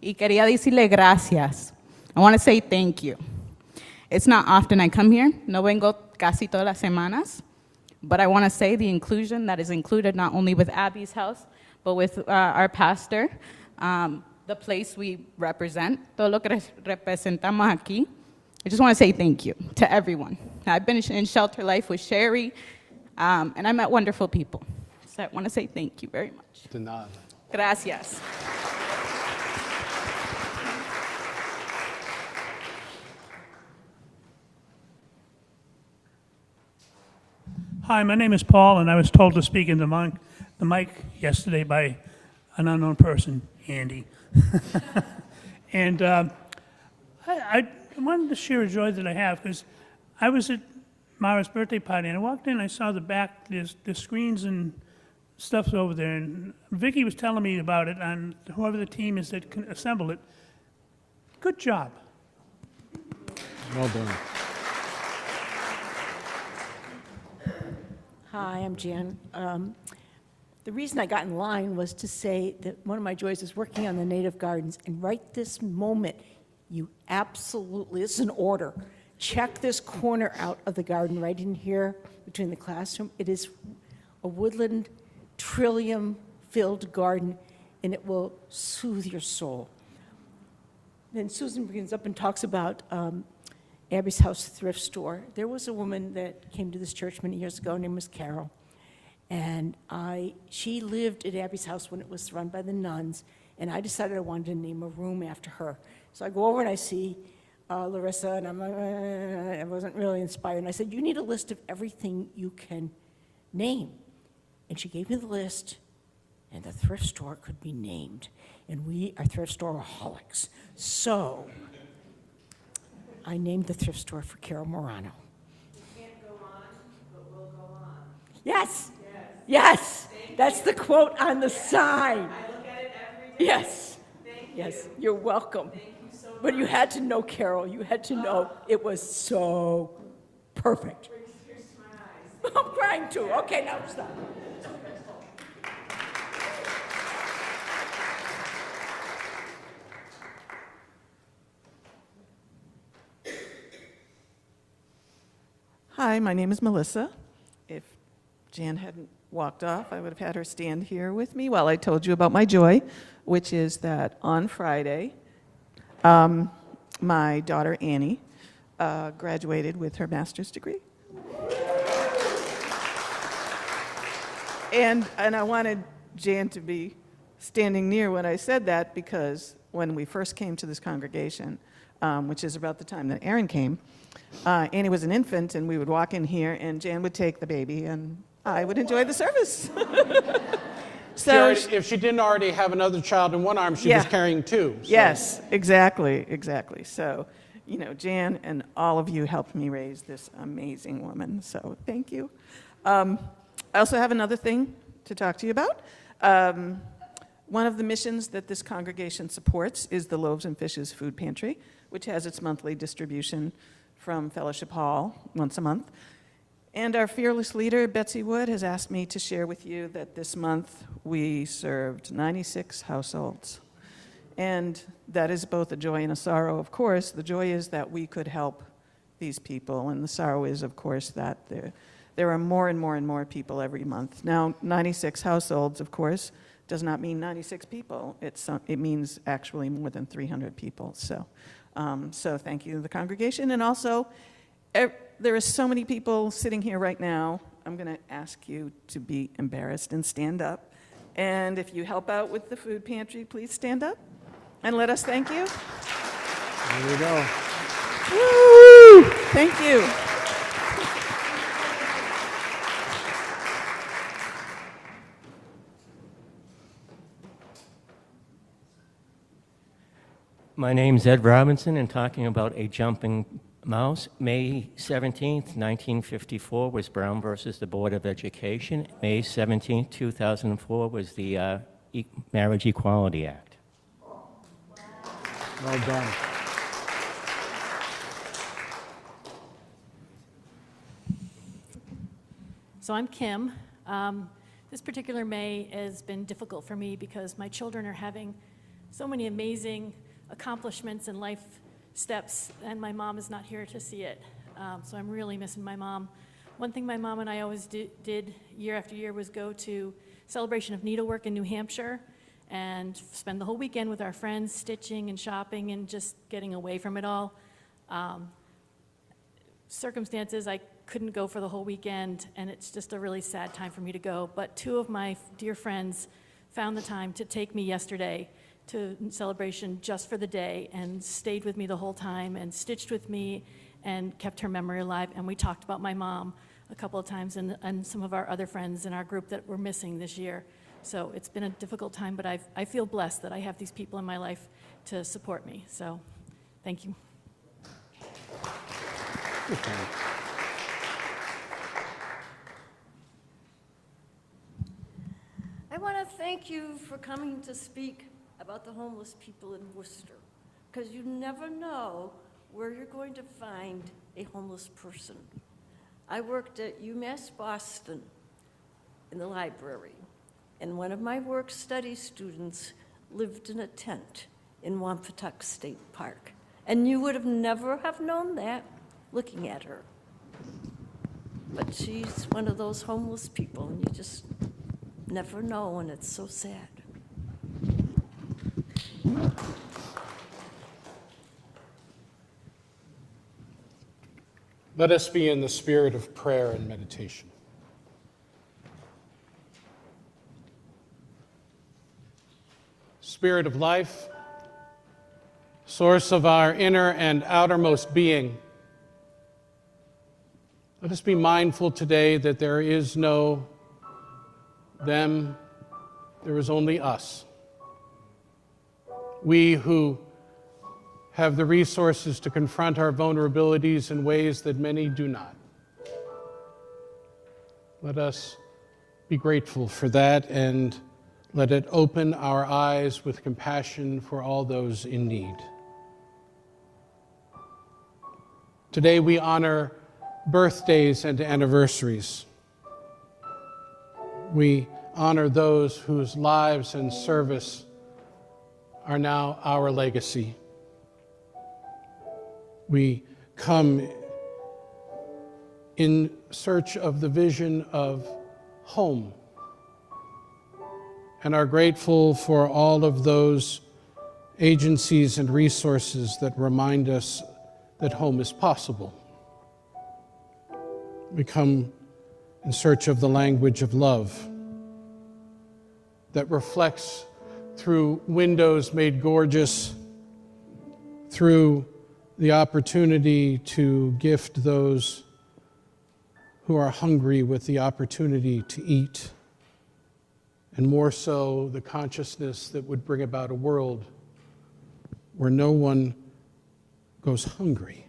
[SPEAKER 11] y quería decirle gracias. I want to say thank you. It's not often I come here. No vengo casi todas las semanas, but I want to say the inclusion that is included not only with Abby's house, but with our pastor, the place we represent, todo lo que representamos aquí. I just want to say thank you to everyone. I've been in shelter life with Sherry, and I met wonderful people. So I want to say thank you very much.
[SPEAKER 1] De nada.
[SPEAKER 11] Gracias.
[SPEAKER 12] Hi, my name is Paul, and I was told to speak into the mic yesterday by an unknown person, Andy. And I wanted to share a joy that I have, because I was at Mara's birthday party, and I walked in, and I saw the back, there's screens and stuff's over there, and Vicki was telling me about it, and whoever the team is that can assemble it, good job.
[SPEAKER 1] Well done.
[SPEAKER 13] Hi, I'm Jan. The reason I got in line was to say that one of my joys is working on the native gardens, and right this moment, you absolutely, this is an order, check this corner out of the garden right in here between the classroom. It is a woodland, trillium-filled garden, and it will soothe your soul. Then Susan brings up and talks about Abby's House thrift store. There was a woman that came to this church many years ago named Miss Carol, and she lived at Abby's house when it was run by the nuns, and I decided I wanted to name a room after her. So I go over and I see Larissa, and I wasn't really inspired. And I said, you need a list of everything you can name. And she gave me the list, and the thrift store could be named. And we are thrift store-aholics. So I named the thrift store for Carol Morano.
[SPEAKER 5] We can't go on, but we'll go on.
[SPEAKER 13] Yes. Yes. That's the quote on the sign.
[SPEAKER 5] I look at it every day.
[SPEAKER 13] Yes.
[SPEAKER 5] Thank you.
[SPEAKER 13] Yes, you're welcome.
[SPEAKER 5] Thank you so much.
[SPEAKER 13] But you had to know Carol. You had to know it was so perfect.
[SPEAKER 5] Tears to my eyes.
[SPEAKER 13] I'm crying too. Okay, now stop.
[SPEAKER 2] Hi, my name is Melissa. If Jan hadn't walked off, I would have had her stand here with me while I told you about my joy, which is that on Friday, my daughter Annie graduated with her master's degree. And I wanted Jan to be standing near when I said that, because when we first came to this congregation, which is about the time that Aaron came, Annie was an infant, and we would walk in here, and Jan would take the baby, and I would enjoy the service. So
[SPEAKER 1] if she didn't already have another child in one arm, she was
[SPEAKER 2] Yeah.
[SPEAKER 1] carrying two. So.
[SPEAKER 2] Yes, exactly. So, Jan and all of you helped me raise this amazing woman. So thank you. I also have another thing to talk to you about. One of the missions that this congregation supports is the Loaves and Fishes Food Pantry, which has its monthly distribution from Fellowship Hall once a month. And our fearless leader, Betsy Wood, has asked me to share with you that this month we served 96 households. And that is both a joy and a sorrow, of course. The joy is that we could help these people, and the sorrow is, of course, that there are more and more and more people every month. Now, 96 households, of course, does not mean 96 people. It means actually more than 300 people. So thank you to the congregation. And also, there are so many people sitting here right now. I'm going to ask you to be embarrassed and stand up. And if you help out with the food pantry, please stand up and let us thank you.
[SPEAKER 1] There we go.
[SPEAKER 2] Woo! Thank you.
[SPEAKER 14] My name's Ed Robinson, and talking about a jumping mouse. May 17th, 1954 was Brown versus the Board of Education. May 17th, 2004 was the Marriage Equality Act.
[SPEAKER 1] Well done.
[SPEAKER 15] So I'm Kim. This particular May has been difficult for me because my children are having so many amazing accomplishments and life steps, and my mom is not here to see it. So I'm really missing my mom. One thing my mom and I always did year after year was go to Celebration of Needlework in New Hampshire and spend the whole weekend with our friends, stitching and shopping and just getting away from it all. Circumstances, I couldn't go for the whole weekend, and it's just a really sad time for me to go. But two of my dear friends found the time to take me yesterday to Celebration just for the day and stayed with me the whole time and stitched with me and kept her memory alive. And we talked about my mom a couple of times and some of our other friends in our group that we're missing this year. So it's been a difficult time, but I feel blessed that I have these people in my life to support me. So thank you.
[SPEAKER 16] I want to thank you for coming to speak about the homeless people in Worcester, because you never know where you're going to find a homeless person. I worked at UMass Boston in the library, and one of my work-study students lived in a tent in Wampatuck State Park, and you would have never have known that looking at her. But she's one of those homeless people, and you just never know, and it's so sad.
[SPEAKER 1] Let us be in the spirit of prayer and meditation. Spirit of life, source of our inner and outermost being, let us be mindful today that there is no them, there is only us. We who have the resources to confront our vulnerabilities in ways that many do not. Let us be grateful for that and let it open our eyes with compassion for all those in need. Today we honor birthdays and anniversaries. We honor those whose lives and service are now our legacy. We come in search of the vision of home and are grateful for all of those agencies and resources that remind us that home is possible. We come in search of the language of love that reflects through windows made gorgeous, through the opportunity to gift those who are hungry with the opportunity to eat, and more so the consciousness that would bring about a world where no one goes hungry.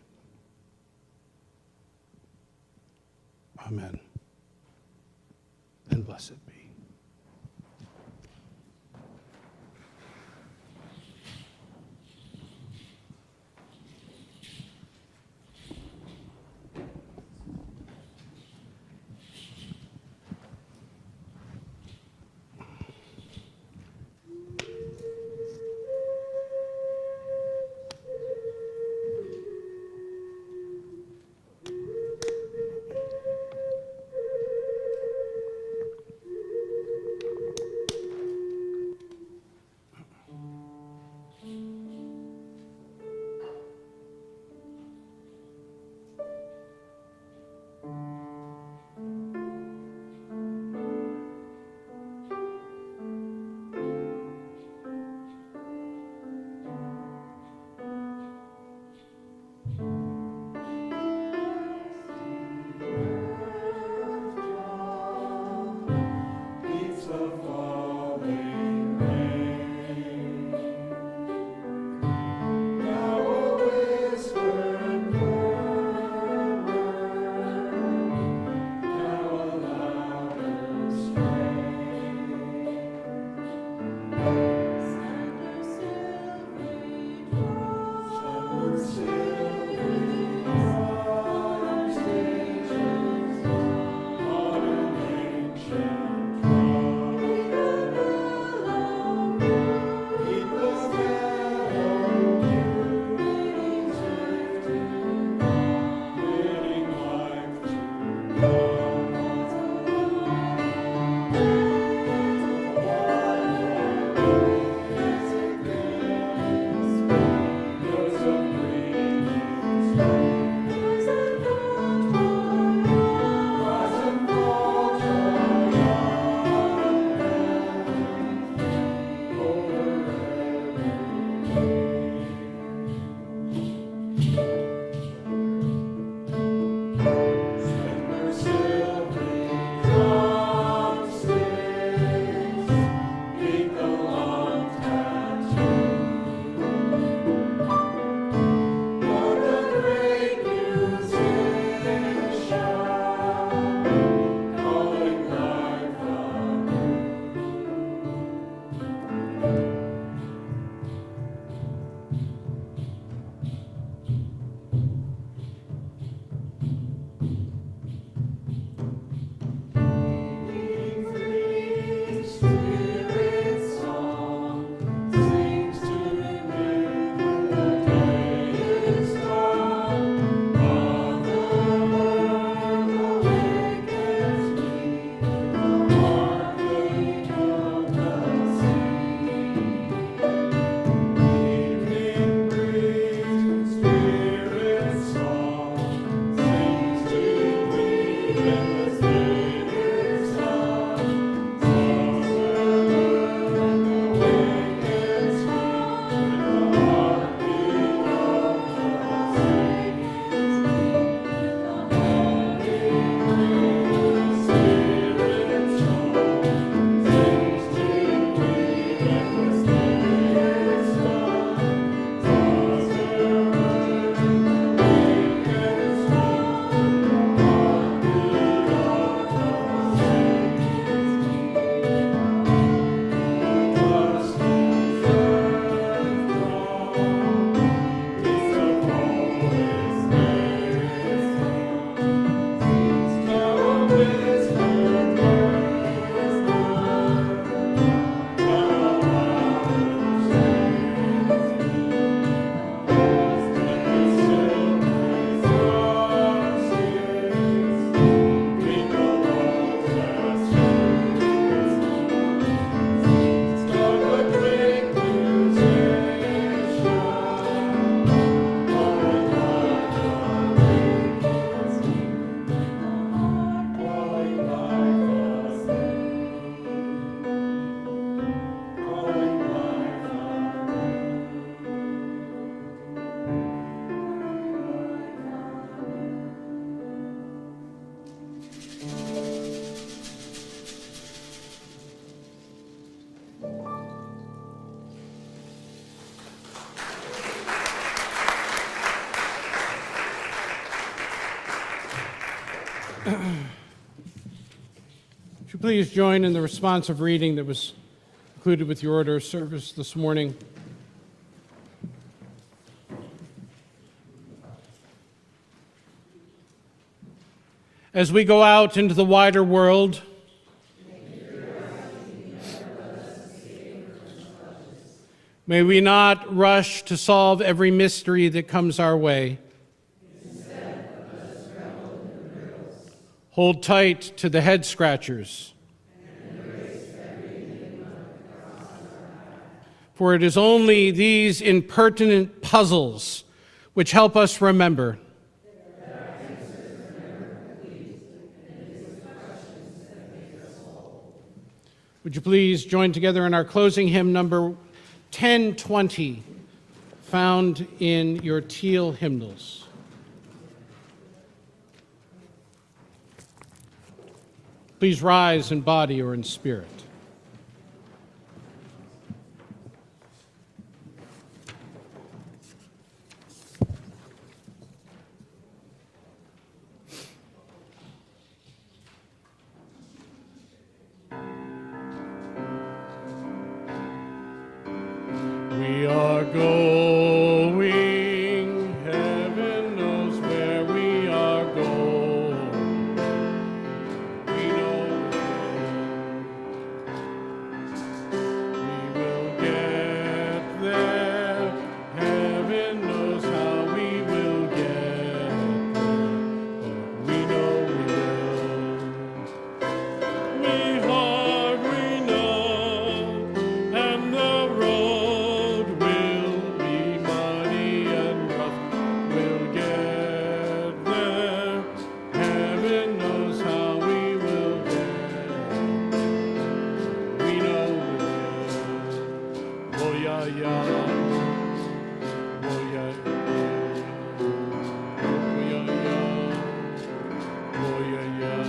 [SPEAKER 1] Amen. And blessed be. Would you please join in the responsive reading that was included with your order of service this morning? As we go out into the wider world, may we not rush to solve every mystery that comes our way. Hold tight to the head scratchers. For it is only these impertinent puzzles which help us remember. Would you please join together in our closing hymn, number 1020, found in your teal hymnals. Please rise in body or in spirit. We are going, heaven knows where we are going. We know we will get there. Heaven knows how we will get there, but we know we will. We hardly know, and the road will be muddy and rough. We'll get there. Heaven knows how we will get there. We know we will. Oh yeah, yeah. Oh yeah, yeah. Oh yeah, yeah. Oh yeah, yeah.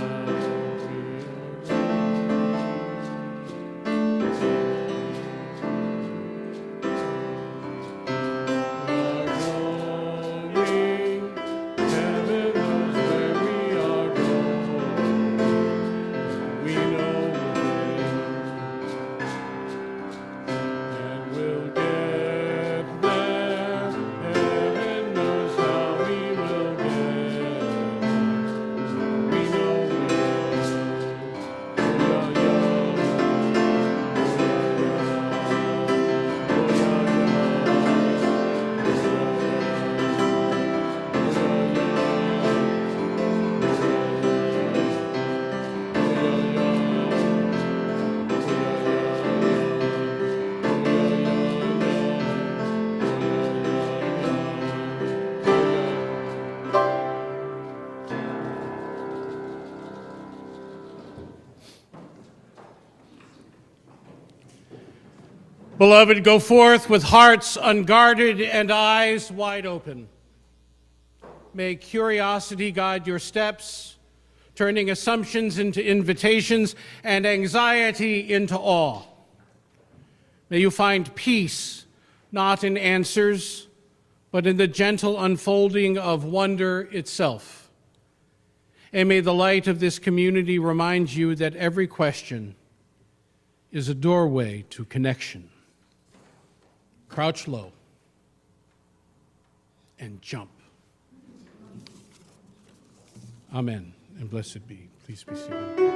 [SPEAKER 1] Beloved, go forth with hearts unguarded and eyes wide open. May curiosity guide your steps, turning assumptions into invitations and anxiety into awe. May you find peace, not in answers, but in the gentle unfolding of wonder itself. And may the light of this community remind you that every question is a doorway to connection. Crouch low and jump. Amen, and blessed be. Please be seated.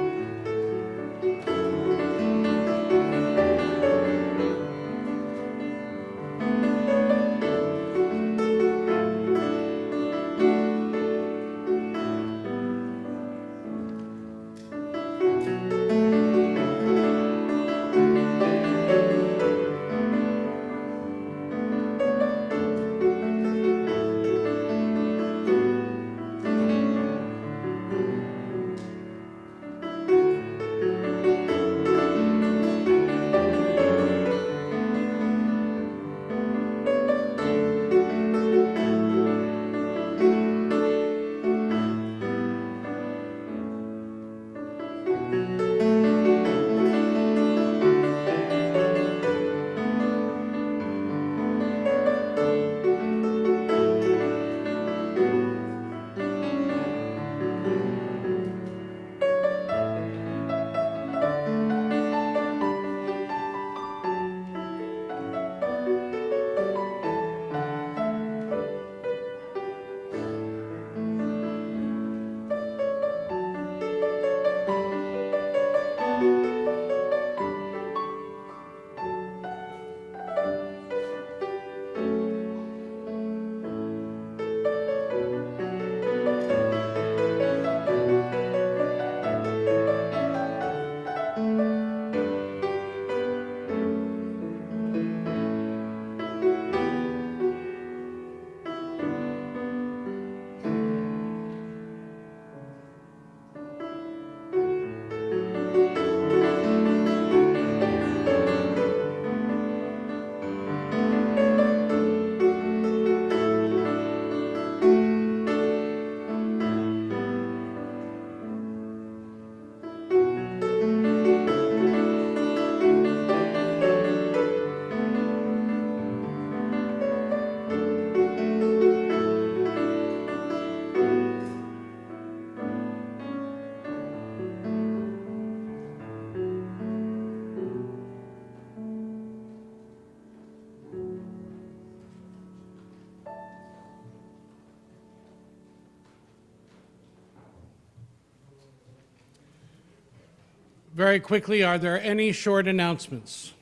[SPEAKER 1] Very quickly, are there any short announcements?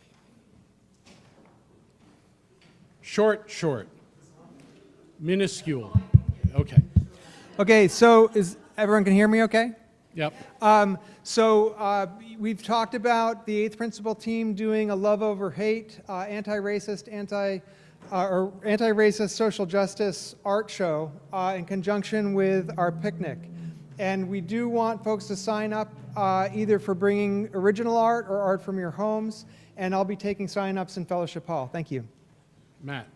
[SPEAKER 1] Short. Minuscule. Okay.
[SPEAKER 17] Okay, so everyone can hear me okay?
[SPEAKER 1] Yep.
[SPEAKER 17] We've talked about the Eighth Principle team doing a love over hate, anti-racist social justice art show in conjunction with our picnic. And we do want folks to sign up either for bringing original art or art from your homes, and I'll be taking sign-ups in Fellowship Hall. Thank you.
[SPEAKER 1] Matt.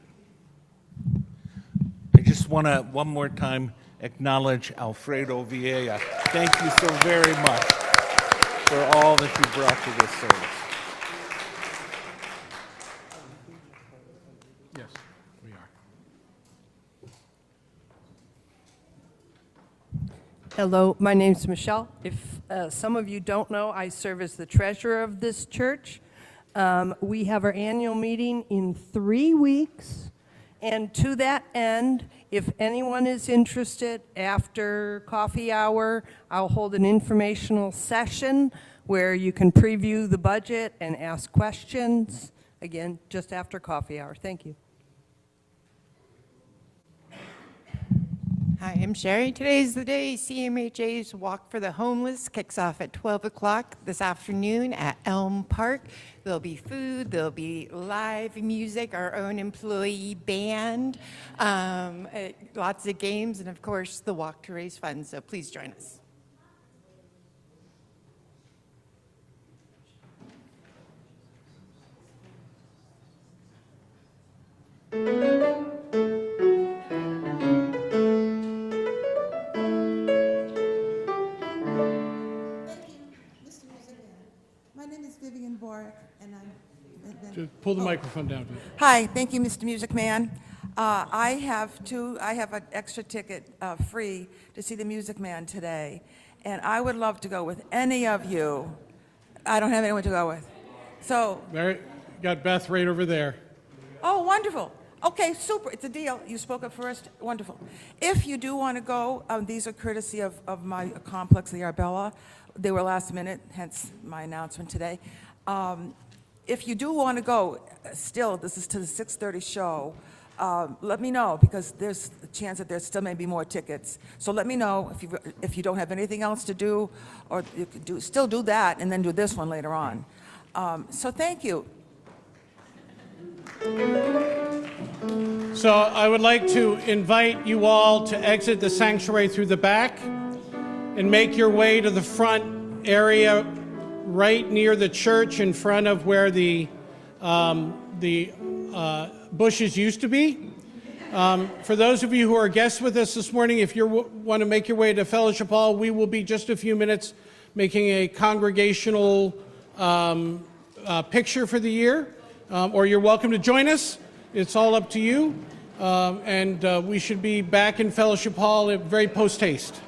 [SPEAKER 3] I just want to, one more time, acknowledge Alfredo Vieira. Thank you so very much for all that you brought to this service.
[SPEAKER 1] Yes, we are.
[SPEAKER 18] Hello, my name's Michelle. If some of you don't know, I serve as the treasurer of this church. We have our annual meeting in 3 weeks. And to that end, if anyone is interested, after coffee hour, I'll hold an informational session where you can preview the budget and ask questions. Again, just after coffee hour. Thank you.
[SPEAKER 19] Hi, I'm Sherry. Today's the day. CMHA's Walk for the Homeless kicks off at 12 o'clock this afternoon at Elm Park. There'll be food, there'll be live music, our own employee band, lots of games, and of course, the walk to raise funds. So please join us.
[SPEAKER 1] Just pull the microphone down.
[SPEAKER 20] Hi, thank you, Mr. Music Man. I have an extra ticket free to see the Music Man today, and I would love to go with any of you. I don't have anyone to go with. So.
[SPEAKER 1] There, got Beth right over there.
[SPEAKER 20] Oh, wonderful. Okay, super. It's a deal. You spoke up first. Wonderful. If you do want to go, these are courtesy of my complex, the Arbella. They were last minute, hence my announcement today. If you do want to go, still, this is to the 6:30 show, let me know, because there's a chance that there still may be more tickets. So let me know if you don't have anything else to do, or you could still do that and then do this one later on. So thank you.
[SPEAKER 1] So I would like to invite you all to exit the sanctuary through the back and make your way to the front area right near the church in front of where the bushes used to be. For those of you who are guests with us this morning, if you want to make your way to Fellowship Hall, we will be just a few minutes making a congregational picture for the year, or you're welcome to join us. It's all up to you. And we should be back in Fellowship Hall very post-haste.